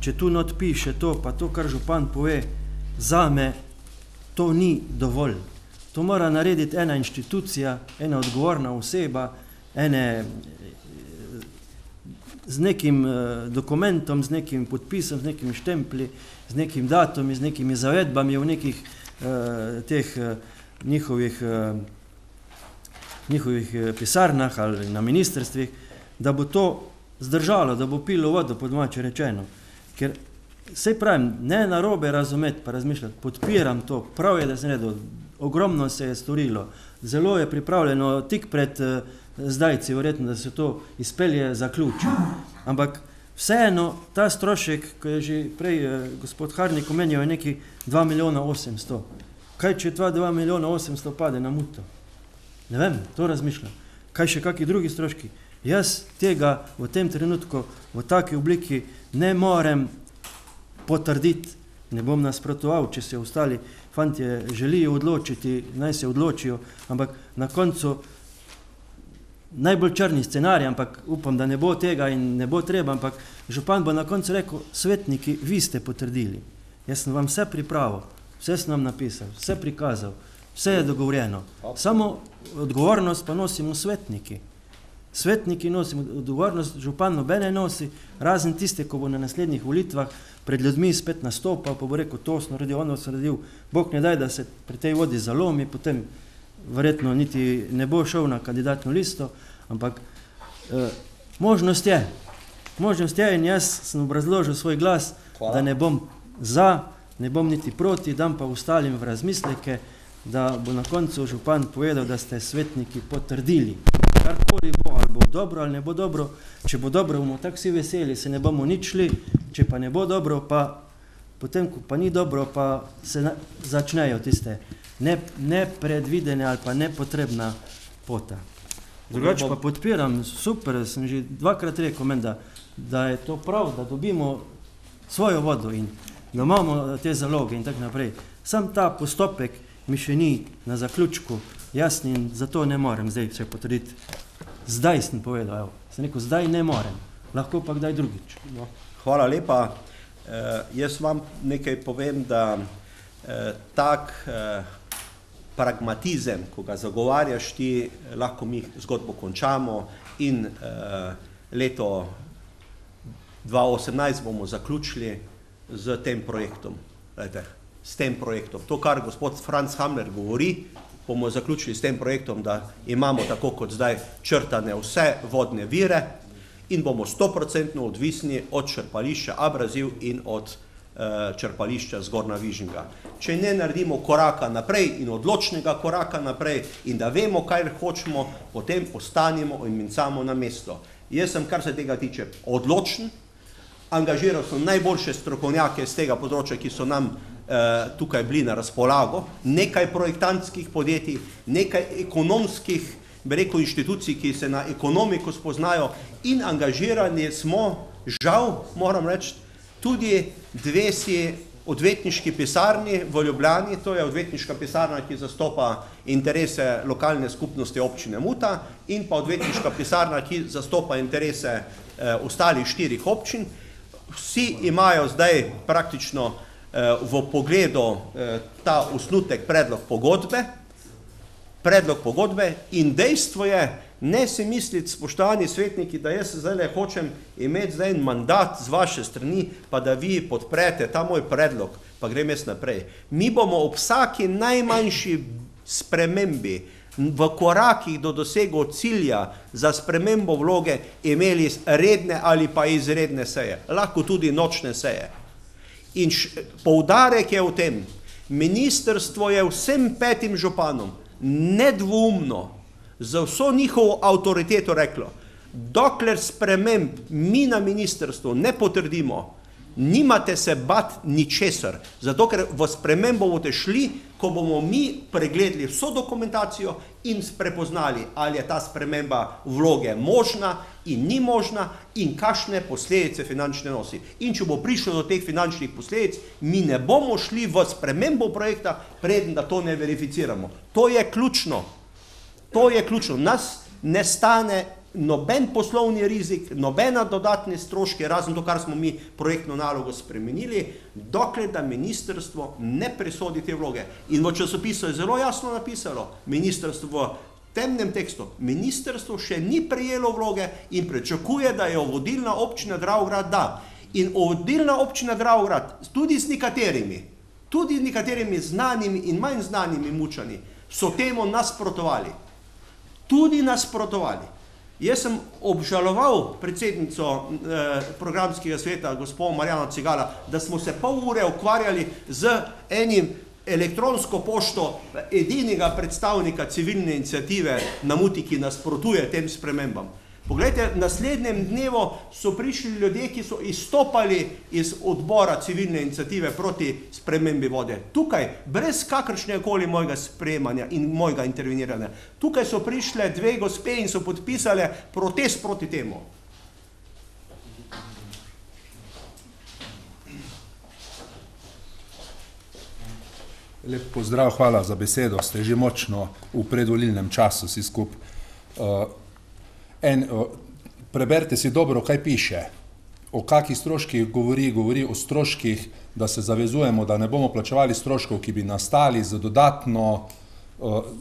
če tu not piše to, pa to, kar župan pove, zame to ni dovolj. To mora narediti ena inštitucija, ena odgovorna oseba, z nekim dokumentom, z nekim podpisom, z nekim štemplji, z nekim datom, z nekimi zavedbami v nekih teh njihovih pisarnah ali na ministrstvih, da bo to zdržalo, da bo pilo vodo, po domače rečeno. Ker sej pravim, ne narobe razumeti pa razmišljati, podpiram to, prav je, da se naredi ogromno se je storilo. Zelo je pripravljeno tik pred zdajci, verjetno, da se to izpelje, zaključi. Ampak vseeno, ta strošek, ko je že prej gospod Harnik omenil, je neki 2 milijona 800. Kaj, če 2 milijona 800 pade na muto? Ne vem, to razmišljam. Kaj še kakšni drugi stroški? Jaz tega v tem trenutku v taki obliki ne morem potrditi, ne bom nasprotoval, če se ostali fantje želijo odločiti, naj se odločijo, ampak na koncu najbolj črni scenarij, ampak upam, da ne bo tega in ne bo treba, ampak župan bo na koncu rekel, svetniki, vi ste potrdili. Jaz sem vam vse pripravil, vse sem vam napisal, vse prikazal, vse je dogovorjeno. Samo odgovornost pa nosimo svetniki. Svetniki nosimo odgovornost, župan nobene nosi, razen tiste, ko bo na naslednjih volitvah pred ljudmi spet nastopal, pa bo rekel, to sem naredil, ono sem naredil. Bog ne daj, da se pri tej vodi zalomi, potem verjetno niti ne bo šel na kandidatno listo, ampak možnost je. Možnost je in jaz sem obrazložil svoj glas, da ne bom za, ne bom niti proti, dam pa ostalim v razmisleke, da bo na koncu župan povedal, da ste svetniki potrdili. Karkoli bo, ali bo dobro, ali ne bo dobro. Če bo dobro, bomo tako vsi veseli, se ne bomo nič šli, če pa ne bo dobro, pa potem, ko pa ni dobro, pa se začnejo tiste nepredvidene ali pa nepotrebna pota. Drugače pa podpiram, super, sem že dvakrat rekel, da je to prav, da dobimo svojo vodo in da imamo te zaloge in tako naprej. Sam ta postopek mi še ni na zaključku jasni in zato ne morem zdaj se potrditi. Zdaj sem povedal, sem rekel, zdaj ne morem, lahko pa kdaj drugič. No. Hvala lepa. Jaz vam nekaj povem, da tak pragmatizem, ko ga zagovarjaš ti, lahko mi zgodbo končamo in leto 2018 bomo zaključili z tem projektom. S tem projektom. To, kar gospod Franc Hamler govori, bomo zaključili s tem projektom, da imamo tako kot zdaj črtane vse vodne vire in bomo 100% odvisni od črpališča Abraziv in od črpališča Zgornja Vižinga. Če ne naredimo koraka naprej in odločnega koraka naprej in da vemo, kaj hočemo, potem ostanemo in mincamo na mesto. Jaz sem, kar se tega tiče, odločen, angažiral sem najboljše strokovnjake z tega področja, ki so nam tukaj bili na razpolago, nekaj projektantskih podjetij, nekaj ekonomskih, bi rekel, inštitucij, ki se na ekonomiko spoznajo in angažirani smo, žal, moram reči, tudi dve si odvetniški pisarni v Ljubljani, to je odvetniška pisarna, ki zastopa interese lokalne skupnosti občine Muta in pa odvetniška pisarna, ki zastopa interese ostalih 4 občin. Vsi imajo zdaj praktično v pogledu ta osnutek predlog pogodbe in dejstvo je, ne si misliti, spoštovani svetniki, da jaz zdaj hočem imeti zdaj mandat z vaše strani, pa da vi podprete ta moj predlog, pa grem jaz naprej. Mi bomo ob vsaki najmanjši spremembi v korakih do dosego cilja za spremembo vloge imeli redne ali pa izredne seje, lahko tudi nočne seje. In poudarek je v tem, ministrstvo je vsem 5 županom nedvoumno za vso njihovo avtoriteto reklo, dokler sprememb mi na ministrstvu ne potrdimo, nimate se bat ničesar, zato ker v spremembo boste šli, ko bomo mi pregledali vso dokumentacijo in prepoznali, ali je ta sprememba vloge možna in ni možna in kakšne posledice finančne nosi. In če bo prišlo do teh finančnih posledic, mi ne bomo šli v spremembo projekta, preden da to ne verificiramo. To je ključno. To je ključno. Nas ne stane noben poslovni rizik, nobena dodatne stroške, razen to, kar smo mi projektno nalogo spremenili, dokler da ministrstvo ne presodi te vloge. In v časopisu je zelo jasno napisalo, ministrstvo v temnem tekstu, ministrstvo še ni prejelo vloge in pričakuje, da jo vodilna občina Dravograd da. In vodilna občina Dravograd, tudi z nekaterimi znanimi in manj znanimi Mučani, so temu nasprotovali. Tudi nasprotovali. Jaz sem obžaloval predsednico programskega sveta, gospod Marjano Cigala, da smo se pol ure ukvarjali z enim elektronsko pošto edinega predstavnika civilne iniciative na Muti, ki nasprotuje tem spremembam. Poglejte, naslednjem dnevu so prišli ljudje, ki so izstopali iz odbora civilne iniciative proti spremembi vode. Tukaj, brez kakršnekoli mojega sprejemanja in mojega interveniranja. Tukaj so prišle dve gospe in so podpisale protest proti temu. Lep pozdrav, hvala za besedo. Ste že močno v predvolilnem času si skup. Preberite si dobro, kaj piše. O kakih stroških govori o stroških, da se zavezujemo, da ne bomo plačevali stroškov, ki bi nastali z dodatno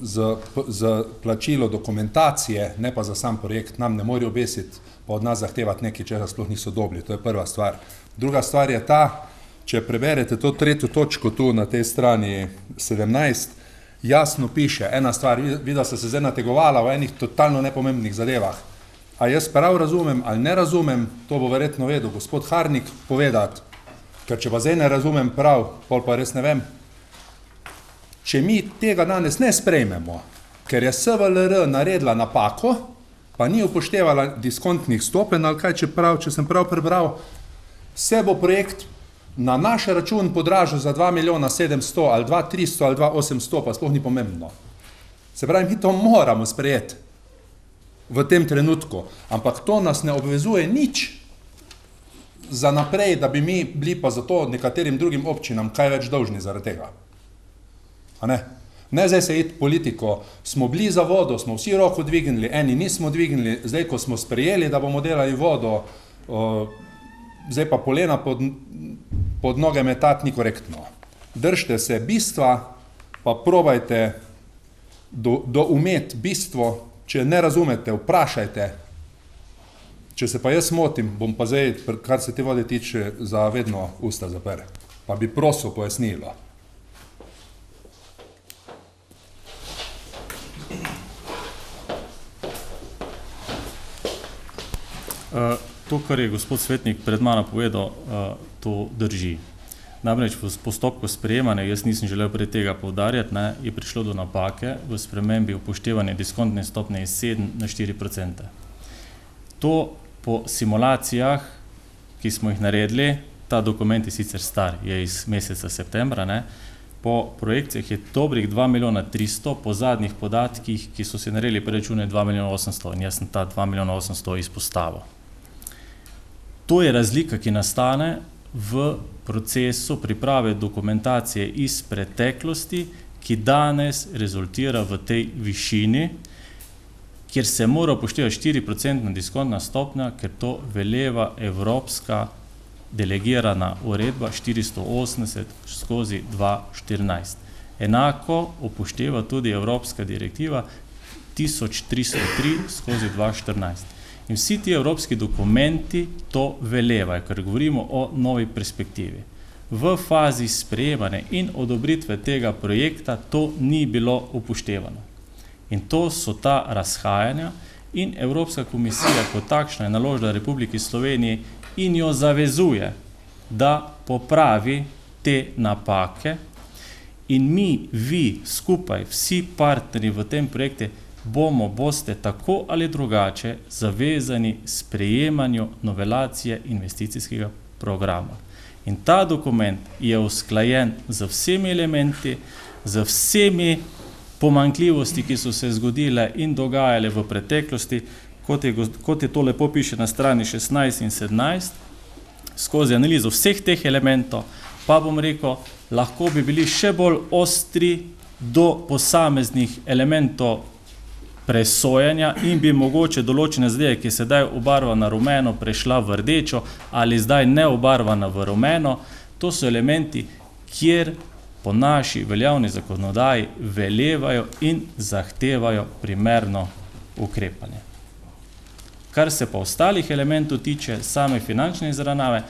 z plačilo dokumentacije, ne pa za sam projekt. Nam ne morajo obesiti, pa od nas zahtevati nekaj, česa sploh niso dobili. To je prva stvar. Druga stvar je ta, če preberete to tretjo točko tu na tej strani 17, jasno piše, ena stvar, videla ste se zdaj nategovala v enih totalno nepomembnih zadevah. A jaz prav razumem ali ne razumem, to bo verjetno vedel gospod Harnik povedati, ker če pa zdaj ne razumem prav, pol pa res ne vem. Če mi tega danes ne sprejmemo, ker je SVLR naredila napako, pa ni upoštevala diskontnih stopenj ali kaj, če sem prav prebral, se bo projekt na naš račun podražil za 2 milijona 700 ali 2 300 ali 2 800, pa sploh ni pomembno. Se pravi, mi to moramo sprejeti v tem trenutku, ampak to nas ne obvezuje nič za naprej, da bi mi bili pa zato nekaterim drugim občinam kaj več dolžni zaradi tega. A ne? Ne zdaj se iti politiko, smo bili za vodo, smo vsi roko dvignili, eni nismo dvignili, zdaj ko smo sprejeli, da bomo delali vodo, zdaj pa polena pod noge metati ni korektno. Držite se bistva, pa probajte doumeti bistvo, če ne razumete, vprašajte. Če se pa jaz motim, bom pa zdaj, kar se te vode tiče, za vedno usta zapere. Pa bi prosil pojasnilo. To, kar je gospod svetnik pred mano povedal, to drži. Namreč v postopku sprejemanja, jaz nisem želel pred tega poudarjati, je prišlo do napake v spremembi upoštevanja diskontne stopnje iz 7 na 4%. To po simulacijah, ki smo jih naredili, ta dokument je sicer star, je iz meseca septembra, po projekcijah je dobrih 2 milijona 300, po zadnjih podatkih, ki so se naredili preračune 2 milijona 800 in jaz sem ta 2 milijona 800 izpostavil. To je razlika, ki nastane v procesu priprave dokumentacije iz preteklosti, ki danes rezultira v tej višini, kjer se mora upoštevati 4% diskontna stopnja, ker to veleva evropska delegirana uredba 480/2014. Enako upošteva tudi evropska direktiva 1303/2014. In vsi ti evropski dokumenti to velevajo, ker govorimo o novi perspektivi. V fazi sprejemanja in odobritve tega projekta to ni bilo upoštevano. In to so ta razhajanja in Evropska komisija kot takšna je naložila Republiki Sloveniji in jo zavezuje, da popravi te napake in mi, vi, skupaj, vsi partnerji v tem projektu boste tako ali drugače zavezani sprejemanju novelacije investicijskega programa. In ta dokument je usklajen z vsemi elementi, z vsemi pomanjkljivosti, ki so se zgodile in dogajale v preteklosti, kot je to lepo piše na strani 16 in 17, skozi analizo vseh teh elementov, pa bom rekel, lahko bi bili še bolj ostri do posameznih elementov presojanja in bi mogoče določene zadeve, ki je sedaj obarvana rumeno, prešla v rdečo ali zdaj ne obarvana v rumeno. To so elementi, kjer po naši veljavni zakonodaji velevajo in zahtevajo primerno ukrepanje. Kar se pa ostalih elementov tiče same finančne izravnave,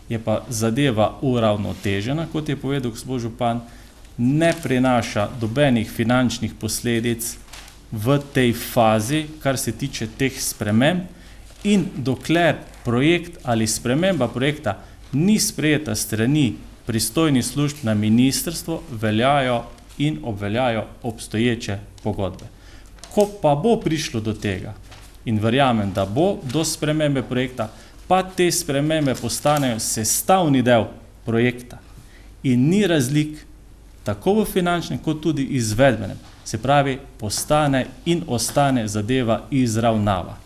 je pa zadeva uravnotežena, kot je povedal gospod župan, ne prinaša dobenih finančnih posledic v tej fazi, kar se tiče teh sprememb, in dokler projekt ali sprememba projekta ni sprejeta strani pristojnih služb na ministrstvo veljajo in obveljajo obstoječe pogodbe. Ko pa bo prišlo do tega in verjamem, da bo do spremembe projekta, pa te spremembe postanejo sestavni del projekta in ni razlik tako v finančnem kot tudi izvedbenem. Se pravi, postane in ostane zadeva izravnava.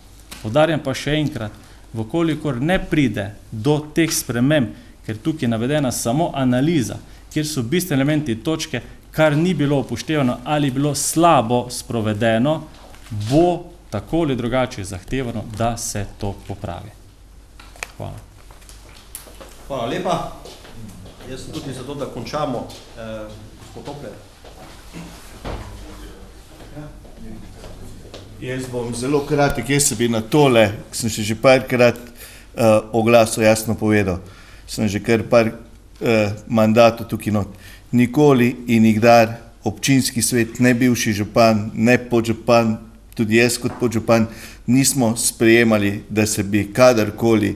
Poudarjam pa še enkrat, vkolikor ne pride do teh sprememb, ker tukaj je navedena samo analiza, kjer so bistveni elementi točke, kar ni bilo upoštevano ali bilo slabo sprovedeno, bo tako ali drugače zahtevano, da se to popravi. Hvala. Hvala lepa. Jaz sem tudi zato, da končamo. Gospod Topler. Jaz bom zelo kratek, jaz se bi na tole, ki sem še že parkrat oglasil jasno povedal, sem že kar par mandatov tukaj not. Nikoli in nikdar občinski svet, ne bivši župan, ne podžupan, tudi jaz kot podžupan, nismo sprejemali, da se bi kadarkoli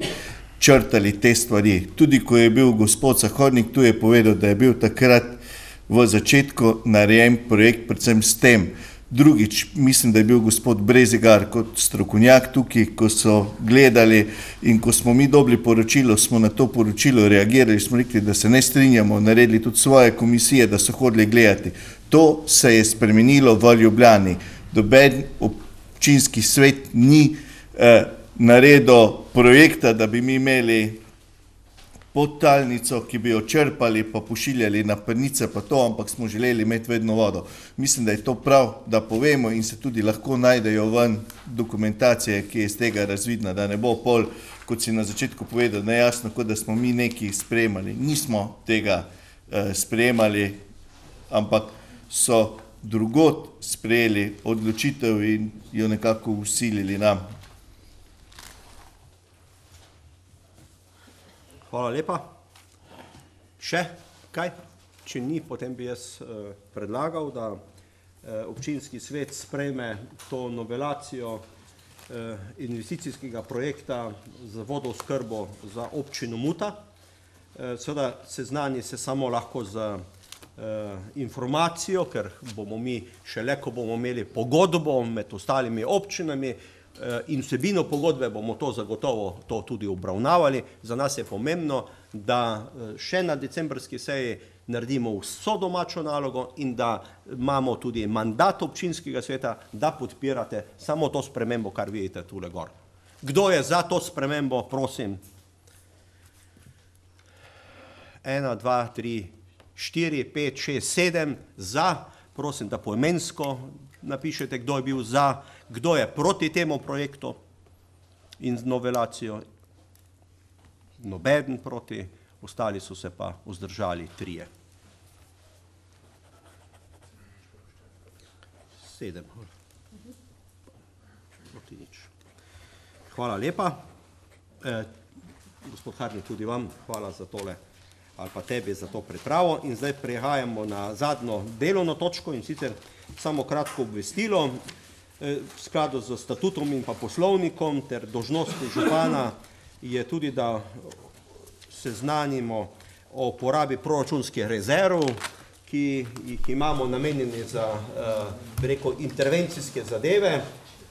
črtali te stvari. Tudi ko je bil gospod Sahodnik, tu je povedal, da je bil takrat v začetku narejen projekt predvsem s tem. Drugič, mislim, da je bil gospod Brezigar kot strokovnjak tukaj, ko so gledali in ko smo mi dobili poročilo, smo na to poročilo reagirali, smo rekli, da se ne strinjamo, naredili tudi svoje komisije, da so hodili gledati. To se je spremenilo v Ljubljani. Doben občinski svet ni naredil projekta, da bi mi imeli podtalnico, ki bi jo črpali pa pošiljali na Prnice pa to, ampak smo želeli imeti vedno vodo. Mislim, da je to prav, da povemo in se tudi lahko najdejo ven dokumentacije, ki je iz tega razvidna, da ne bo pol, kot si na začetku povedal, nejasno, kot da smo mi nekaj sprejemali. Nismo tega sprejemali, ampak so drugod sprejeli odločitev in jo nekako usilili nam. Hvala lepa. Še kaj? Če ni, potem bi jaz predlagal, da občinski svet sprejme to novelacijo investicijskega projekta za vodooskrbo za občino Muta. Seveda seznani se samo lahko z informacijo, ker bomo mi šele, ko bomo imeli pogodbo med ostalimi občinami, in vsebino pogodbe bomo to zagotovo to tudi obravnavali. Za nas je pomembno, da še na decembrski seji naredimo vso domačo nalogo in da imamo tudi mandat občinskega sveta, da podpirate samo to spremembo, kar vidite tule gor. Kdo je za to spremembo, prosim? 1, 2, 3, 4, 5, 6, 7 za, prosim, da poimensko napišete, kdo je bil za, kdo je proti temu projektu in novelacijo. Nobeden proti, ostali so se pa vzdržali 3. 7. Proti nič. Hvala lepa. Gospod Harnik, tudi vam hvala za tole, ali pa tebi za to pripravo. In zdaj prehajamo na zadnjo delovno točko in sicer samo kratko obvestilo. V skladu z statutom in pa poslovnikom ter dolžnosti župana je tudi, da seznanimo o porabi proračunskih rezerv, ki jih imamo namenjeni za preko intervencijske zadeve.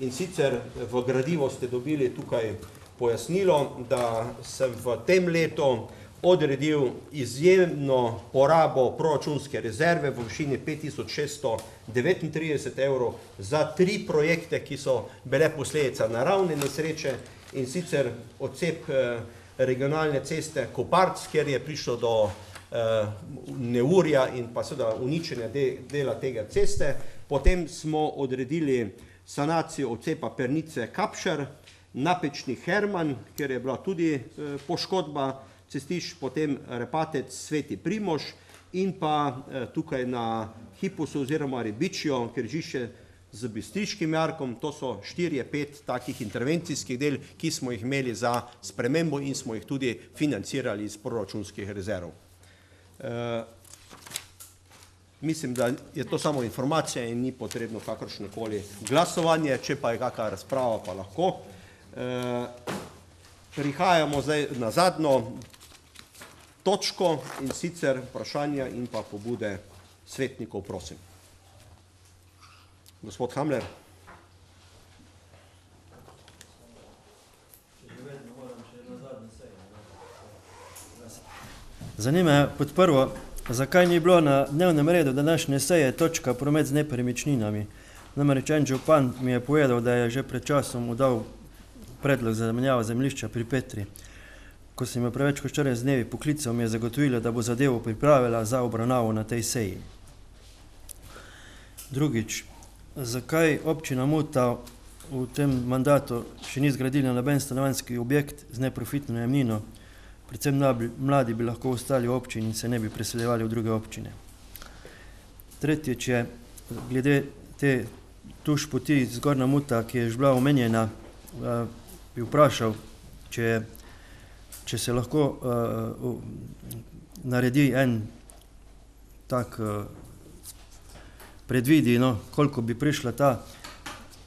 In sicer v gradivo ste dobili tukaj pojasnilo, da sem v tem letu odredil izjemno porabo proračunske rezerve v višini 5639 evrov za 3 projekte, ki so bile posledica naravne nesreče, in sicer odsek regionalne ceste Koparc, kjer je prišlo do neurja in pa seveda uničenja dela tega ceste. Potem smo odredili sanacijo odcepa Pernice-Kapšer, Napečni Herman, kjer je bila tudi poškodba cestišč, potem Repatec Sveti Primož in pa tukaj na Hipusu oziroma Ribičijo, križišče z Bistriškim jarkom. To so 4-5 takih intervencijskih del, ki smo jih imeli za spremembo in smo jih tudi financirali iz proračunskih rezerv. Mislim, da je to samo informacija in ni potrebno kakršnokoli glasovanje, če pa je kakšna razprava, pa lahko. Prihajamo zdaj na zadnjo točko, in sicer vprašanja in pa pobude svetnikov, prosim. Gospod Hamler. Zanima me pod prvo, zakaj ni bilo na dnevnem redu današnje seje točka promet z nepremičninami. Namreč en župan mi je povedal, da je že pred časom udal predlog za zamenjavo zemljišča pri Petri. Ko sem jo preveč kot 14 dnevi poklical, mi je zagotovila, da bo zadevo pripravila za obravnavo na tej seji. Drugič, zakaj občina Muta v tem mandatu še ni zgradila noben stanovanjski objekt z neprofitno najemnino, predvsem mladi bi lahko ostali v občini in se ne bi preseljevali v druge občine. Tretjič je, glede te tuš poti Zgornja Muta, ki je že bila omenjena, bi vprašal, če se lahko naredi en tak predvidi, koliko bi prišla ta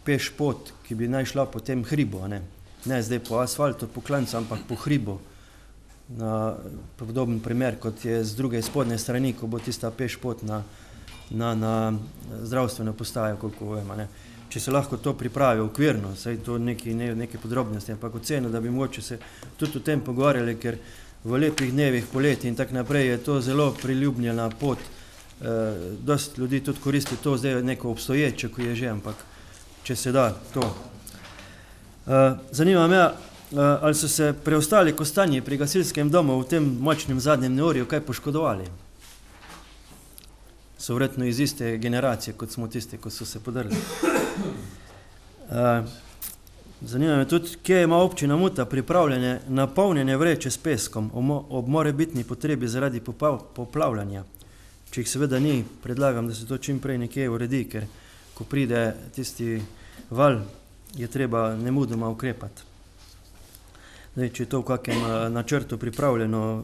peš pot, ki bi naj šla po tem hribu, ne zdaj po asfaltu, po klancu, ampak po hribu. Na podoben primer, kot je z druge spodnje strani, ko bo tista peš pot na zdravstveno postajo, koliko vem. Če se lahko to pripravi okvirno, saj to neke podrobnosti, ampak oceno, da bi mogoče se tudi o tem pogovarjali, ker v lepih dnevih poleti in tak naprej je to zelo priljubljena pot. Dosti ljudi tudi koristi to zdaj neko obstoječe, ko je že, ampak če se da to. Zanima me, ali so se preostali kostanji pri gasilskem domu v tem močnem zadnjem neurju kaj poškodovali? So verjetno iz iste generacije, kot smo tisti, ko so se podrli. Zanima me tudi, kje ima občina Muta pripravljene napolnjene vreče s peskom ob morebitni potrebi zaradi poplavljanja. Če jih seveda ni, predlagam, da se to čim prej nekje uredi, ker ko pride tisti val, je treba nemudoma ukrepati. Zdaj, če je to v kakem načrtu pripravljeno,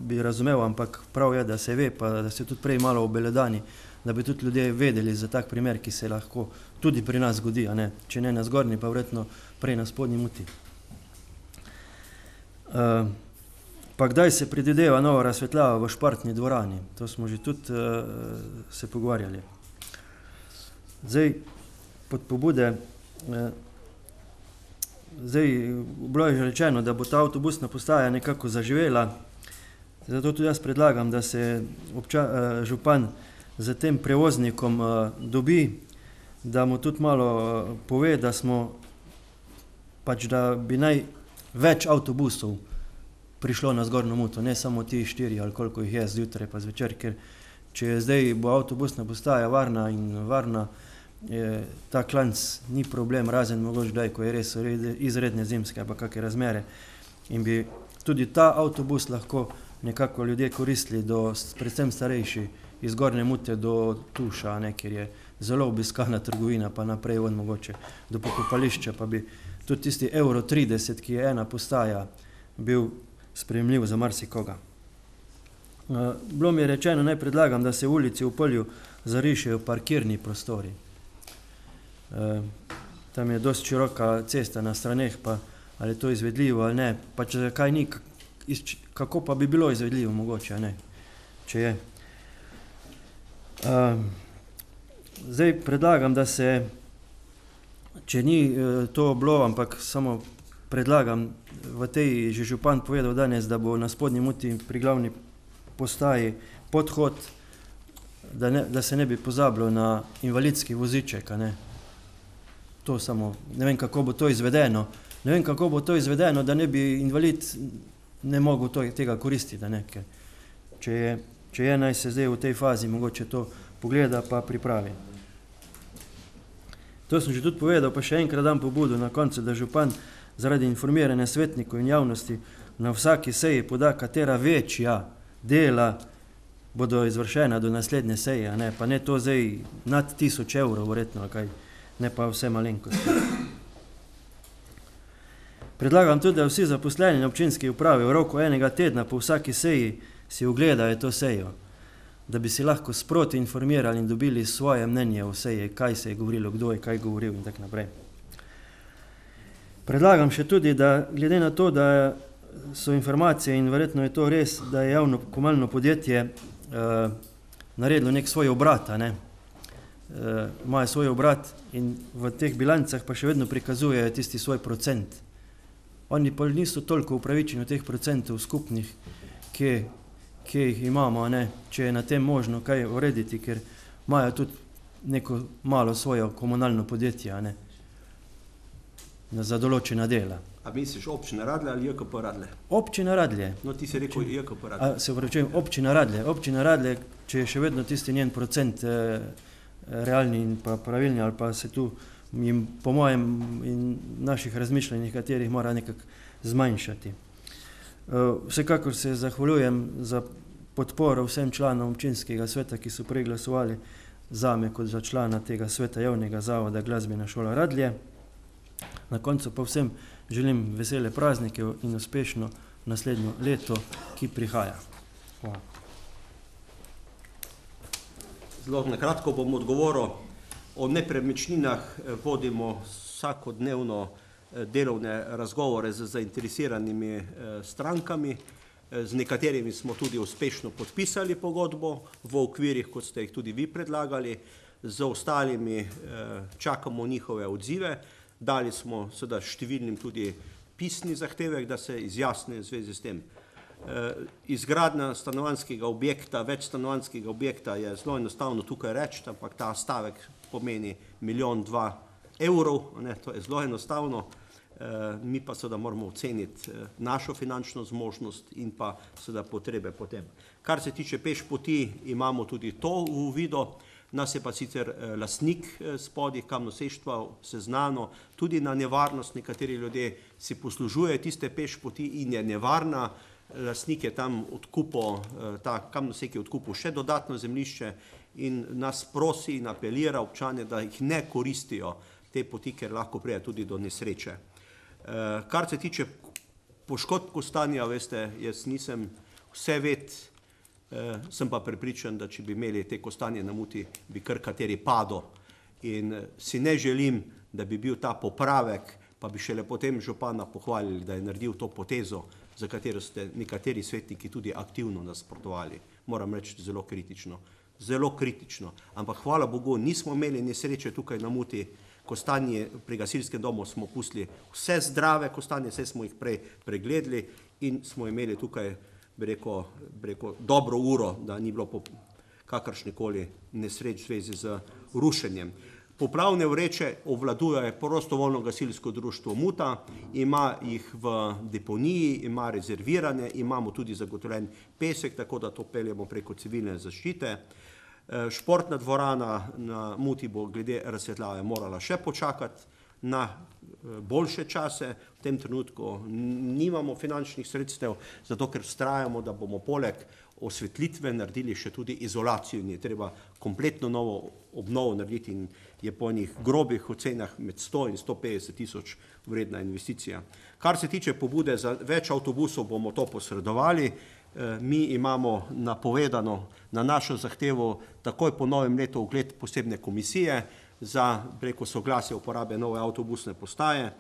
bi razumel, ampak prav je, da se ve, pa da se tudi prej malo obeledani, da bi tudi ljudje vedeli za tak primer, ki se lahko tudi pri nas zgodi, če ne na Zgornji, pa verjetno prej na Spodnji Muti. Pa kdaj se predvideva nova razsvetljava v športni dvorani? To smo že tudi se pogovarjali. Zdaj, pod pobude, bilo je že rečeno, da bo ta avtobusna postaja nekako zaživela, zato tudi jaz predlagam, da se župan z tem prevoznikom dobi, da mu tudi malo pove, da smo da bi naj več avtobusov prišlo na Zgornjo Muto, ne samo ti 4 ali koliko jih je zjutraj pa zvečer, ker če zdaj bo avtobusna postaja varna in varna, ta klanc ni problem, razen mogoče daj, ko je res izredne zimske ali kakšne razmere, in bi tudi ta avtobus lahko nekako ljudje koristili, predvsem starejši, iz Zgornje Mute do Tuša, kjer je zelo obiskana trgovina, pa naprej mogoče do pokopališča, pa bi tudi tisti Euro 30, ki je ena postaja, bil sprejemljiv za marsikoga. Bilo mi je rečeno, naj predlagam, da se v ulici v Polju zarišejo parkirni prostori. Tam je dosti široka cesta na straneh, pa ali je to izvedljivo ali ne, pa če kaj ni, kako pa bi bilo izvedljivo mogoče, če je. Zdaj predlagam, da se, če ni to bilo, ampak samo predlagam, v tej že župan povedal danes, da bo na Spodnji Muti pri glavni postaji podhod, da se ne bi pozabilo na invalidski voziček, To samo, ne vem, kako bo to izvedeno, da ne bi invalid ne mogel tega koristiti, ker če je, naj se zdaj v tej fazi mogoče to pogleda pa pripravi. To sem že tudi povedal, pa še enkrat dam pobudo na koncu, da župan zaradi informiranja svetnikov in javnosti na vsaki seji poda, katera večja dela bodo izvršena do naslednje seje, pa ne to zdaj nad 1000 evrov, verjetno, ne pa vse malenkosti. Predlagam tudi, da vsi zaposleni na občinski upravi v roku enega tedna po vsaki seji si ogledajo to sejo, da bi si lahko sproti informirali in dobili svoje mnenje o seji, kaj se je govorilo, kdo je kaj govoril in tako naprej. Predlagam še tudi, da glede na to, da so informacije in verjetno je to res, da je javno komunalno podjetje naredilo nek svoj obrat, ne? Imajo svoj obrat in v teh bilancah pa še vedno prikazujejo tisti svoj procent. Oni pa niso toliko upravičeni od teh procentov skupnih, kje jih imamo, ne? Če je na tem možno kaj urediti, ker imajo tudi neko malo svojo komunalno podjetje, ne? Za določena dela. A misliš občina Radlje ali JKP Radlje? Občina Radlje. No, ti si rekel JKP Radlje. Se upravičujem, občina Radlje. Občina Radlje, če je še vedno tisti njen procent realni in pa pravilni, ali pa se tu jim po mojem in naših razmišljanjih katerih mora nekako zmanjšati. Vsekakor se zahvaljujem za podporo vsem članom občinskega sveta, ki so prej glasovali zame kot za člana tega sveta javnega zavoda Glasbena šola Radlje. Na koncu pa vsem želim vesele praznike in uspešno naslednjo leto, ki prihaja. Hvala. Zelo na kratko bom odgovoril. O nepremičninah vodimo vsakodnevno delovne razgovore z zainteresiranimi strankami. Z nekaterimi smo tudi uspešno podpisali pogodbo v okvirih, kot ste jih tudi vi predlagali. Z ostalimi čakamo njihove odzive. Dali smo seveda številnim tudi pisni zahtevek, da se izjasni v zvezi s tem. Izgradnja stanovanjskega objekta, večstanovanjskega objekta je zelo enostavno tukaj reči, ampak ta stavek pomeni 1,2 milijona evrov, to je zelo enostavno. Mi pa seveda moramo oceniti našo finančno zmožnost in pa seveda potrebe potem. Kar se tiče pešpoti, imamo tudi to v vidu. Nas je pa sicer lastnik spodaj kamnoseštva seznano tudi na nevarnost. Nekateri ljudje si poslužujejo tiste pešpoti in je nevarna. Lastnik je tam odkupil, ta kamnosek je odkupil še dodatno zemljišče in nas prosi in apelira občane, da jih ne koristijo te poti, ker lahko pride tudi do nesreče. Kar se tiče poškodb kostanja, veste, jaz nisem vse ved, sem pa prepričan, da če bi imeli te kostanje na Muti, bi kar kateri padel. In si ne želim, da bi bil ta popravek, pa bi šele potem župana pohvalili, da je naredil to potezo, za katero ste nekateri svetniki tudi aktivno nasprotovali. Moram reči zelo kritično. Zelo kritično. Ampak hvala Bogu, nismo imeli nesreče tukaj na Muti. Kostanje pri gasilskem domu smo pustili vse zdrave kostanje, vse smo jih prej pregledali in smo imeli tukaj, bi rekel, dobro uro, da ni bilo kakršnekoli nesreč v zvezi z rušenjem. Poplavne vreče obvladuje prostovoljno gasilsko društvo Muta, ima jih v deponiji, ima rezervirane, imamo tudi zagotovljen pesek, tako da to peljemo preko civilne zaščite. Športna dvorana na Muti bo glede razsvetljave morala še počakati na boljše čase. V tem trenutku nimamo finančnih sredstev, zato ker vztrajamo, da bomo poleg osvetlitve naredili še tudi izolacijo in je treba kompletno novo obnovo narediti in je po enih grobih ocenah med 100 in 150 tisoč vredna investicija. Kar se tiče pobude za več avtobusov, bomo to posredovali. Mi imamo napovedano na našo zahtevo takoj po novem letu ogled posebne komisije za preko soglasja uporabe nove avtobusne postaje.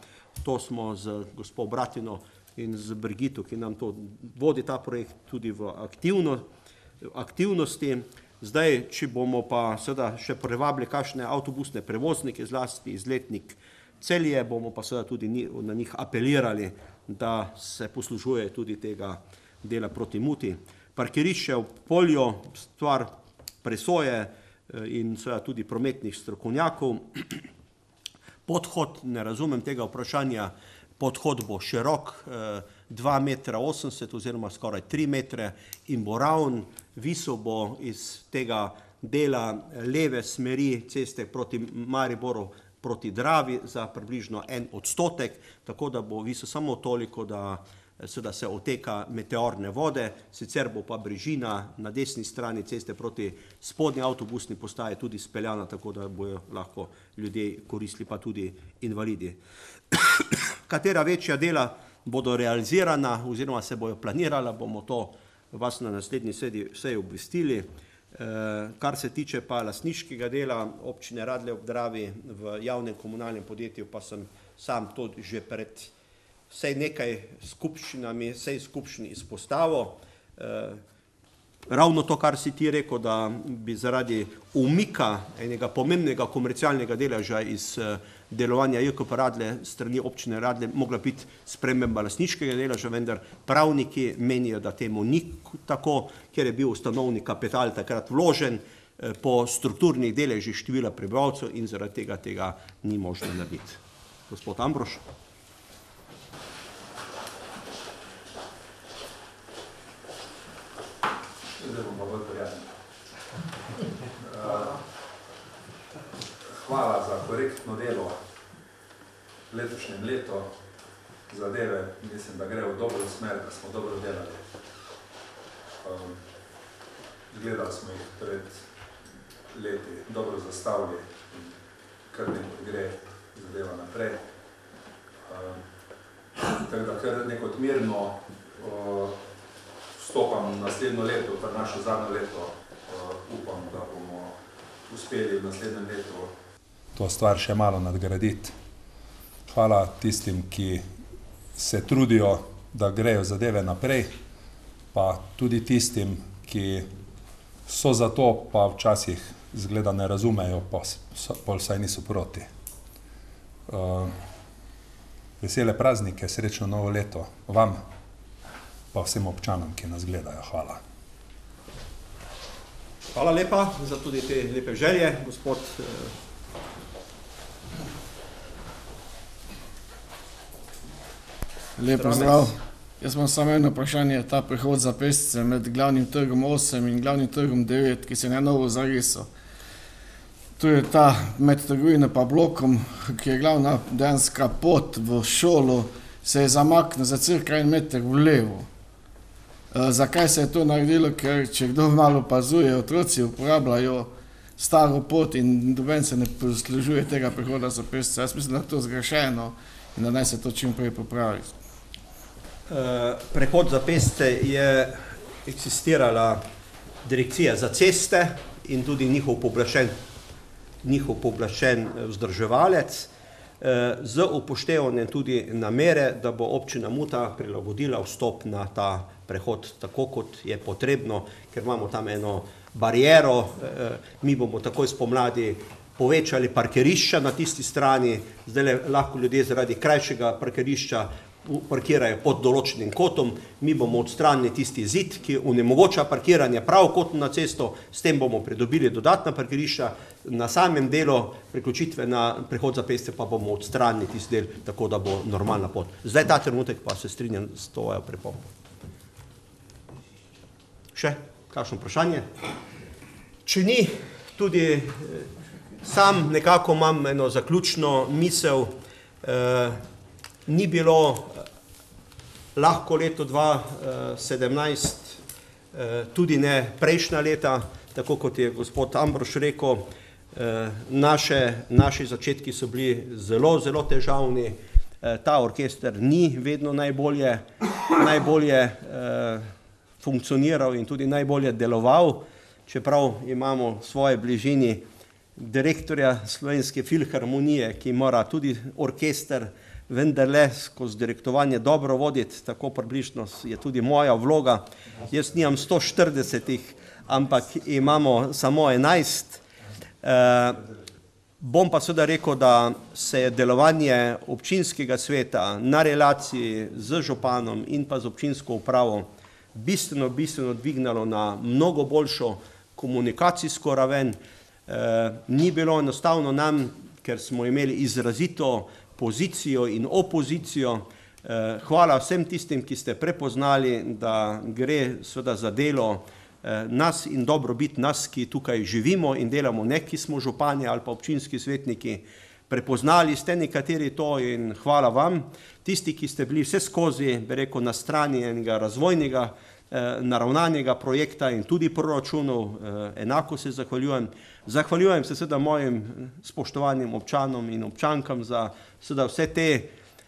To smo z gospod Bratino in z Brigito, ki nam to vodi ta projekt tudi v aktivnosti. Zdaj, če bomo pa seveda še privabili kakšne avtobusne prevoznike, zlasti izletnik Celje, bomo pa seveda tudi na njih apelirali, da se poslužuje tudi tega dela proti Muti. Parkirišče v Polju, stvar presoje in seveda tudi prometnih strokovnjakov. Podhod, ne razumem tega vprašanja, podhod bo širok 2,80 metra oziroma skoraj 3 metre in bo ravn, visel bo iz tega dela leve smeri ceste proti Mariboru, proti Dravi za približno 1%, tako da bo visel samo toliko, da seveda se oteka meteorne vode, sicer bo pa brežina na desni strani ceste proti spodnji avtobusni postaji tudi speljana, tako da bojo lahko ljudje koristili, pa tudi invalidi. Katera večja dela bodo realizirana oziroma se bojo planirala, bomo to vas na naslednji seji obvestili. Kar se tiče pa lastniškega dela občine Radlje ob Dravi v javnem komunalnem podjetju, pa sem sam to že pred sej nekaj skupščinami, sej skupščini izpostavil. Ravno to, kar si ti rekel, da bi zaradi umika enega pomembnega komercialnega deleža iz delovanja JKP Radlje strani občine Radlje mogla biti sprememba lastniškega deleža, vendar pravniki menijo, da temu ni tako, ker je bil ustanovni kapital takrat vložen po strukturnih deležih števila prebivalcev in zaradi tega ni možno narediti. Gospod Ambrož. Hvala za korektno delo letošnjem letu. Zadeve, mislim, da gre v dobro smer, da smo dobro delali. Gledali smo jih pred leti, dobro zastavili in kar nekaj gre zadeva naprej. Tako da kar neko odmirno vstopam v naslednjo leto, pa naše zadnje leto, upam, da bomo uspeli v naslednjem letu to stvar še malo nadgraditi. Hvala tistim, ki se trudijo, da grejo zadeve naprej, pa tudi tistim, ki so za to, pa včasih zgleda ne razumejo, pa vsaj niso proti. Vesele praznike, srečno novo leto vam, pa vsem občanom, ki nas gledajo. Hvala. Hvala lepa za tudi te lepe želje, gospod. Lep pozdrav. Jaz imam samo eno vprašanje, ta prehod za pešce med glavnim trgom 8 in glavnim trgom 9, ki se je novo zarisal. Tu je ta med trgovino pa blokom, ki je glavna dejanska pot v šolo, se je zamaknil za cirka 1 meter v levo. Zakaj se je to naredilo? Ker če kdo malo opazuje, otroci uporabljajo staro pot in noben se ne poslužuje tega prehoda za pešce. Jaz mislim, da je to zgrešeno in da naj se to čim prej popravi. Prehod za pešce je eksistirala direkcija za ceste in tudi njihov pooblaščen vzdrževalec z upoštevanjem tudi namere, da bo občina Muta prilagodila vstop na ta prehod tako, kot je potrebno, ker imamo tam eno bariero. Mi bomo takoj spomladi povečali parkirišča na tisti strani, zdaj lahko ljudje zaradi krajšega parkirišča parkirajo pod določenim kotom, mi bomo odstranili tisti zid, ki onemogoča parkiranje prav kot na cesto, s tem bomo pridobili dodatna parkirišča, na samem delu priključitve na prehod za pešce pa bomo odstranili tisti del, tako da bo normalna pot. Zdaj ta trenutek pa se strinjam s tvojo pripombo. Še kakšno vprašanje? Če ni, tudi sam nekako imam eno zaključno misel. Ni bilo lahko leto 2017, tudi ne prejšnja leta, tako kot je gospod Ambrož rekel, naši začetki so bili zelo, zelo težavni. Ta orkester ni vedno najbolje funkcioniral in tudi najbolje deloval, čeprav imamo v svoji bližini direktorja Slovenske filharmonije, ki mora tudi orkester vendarle skozi direktovanje dobro voditi, tako približno je tudi moja vloga. Jaz nimam 140, ampak imamo samo 11. Bom pa seveda rekel, da se je delovanje občinskega sveta na relaciji z županom in pa z občinsko upravo bistveno dvignalo na mnogo boljšo komunikacijsko raven. Ni bilo enostavno nam, ker smo imeli izrazito pozicijo in opozicijo. Hvala vsem tistim, ki ste prepoznali, da gre seveda za delo nas in dobrobit nas, ki tukaj živimo in delamo, ne ki smo župani ali pa občinski svetniki. Prepoznali ste nekateri to in hvala vam. Tisti, ki ste bili vse skozi, bi rekel, na strani enega razvojnega, naravnanega projekta in tudi proračunov, enako se zahvaljujem. Zahvaljujem se seveda mojim spoštovanim občanom in občankam za seveda vse te,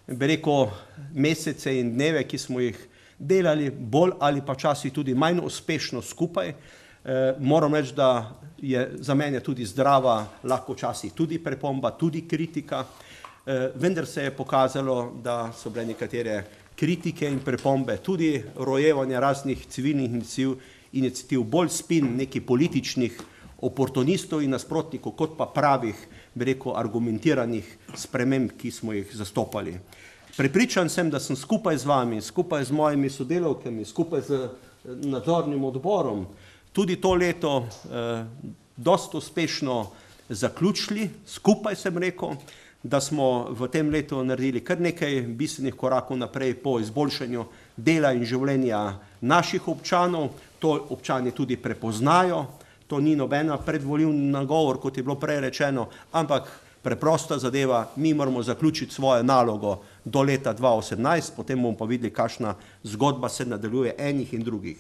bi rekel, mesece in dneve, ki smo jih delali bolj ali pa časi tudi manj uspešno skupaj. Moram reči, da je za mene tudi zdrava, lahko časi tudi pripomba, tudi kritika. vendar se je pokazalo, da so bile nekatere kritike in pripombe, tudi rojevanja raznih civilnih iniciativ, bolj spin nekih političnih oportunistov in nasprotnikov, kot pa pravih, bi rekel, argumentiranih sprememb, ki smo jih zastopali. Prepričan sem, da sem skupaj z vami, skupaj z mojimi sodelavkami, skupaj z nadzornim odborom, tudi to leto dosti uspešno zaključili, skupaj sem rekel, da smo v tem letu naredili kar nekaj bistvenih korakov naprej po izboljšanju dela in življenja naših občanov. To občani tudi prepoznajo, to ni nobena predvolilni nagovor, kot je bilo prej rečeno, ampak preprosta zadeva, mi moramo zaključiti svojo nalogo do leta 2018, potem bomo pa videli, kakšna zgodba se nadaljuje enih in drugih.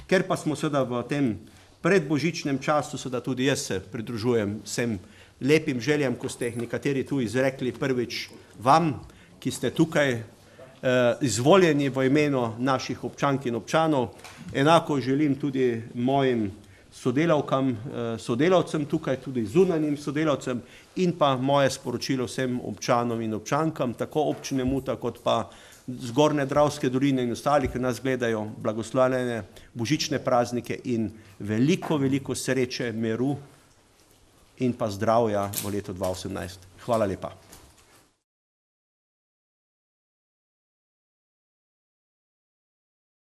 Ker pa smo seveda v tem predbožičnem času, seveda tudi jaz se pridružujem vsem lepim željam, ko ste nekateri tu izrekli, prvič vam, ki ste tukaj izvoljeni v imenu naših občank in občanov. Enako želim tudi mojim sodelavkam, sodelavcem tukaj, tudi zunanjim sodelavcem in pa moje sporočilo vsem občanom in občankam, tako občine Muta kot pa Zgornje Dravske doline in ostalih, ki nas gledajo, blagoslovljene božične praznike in veliko, veliko sreče, miru in pa zdravja v letu 2018. Hvala lepa.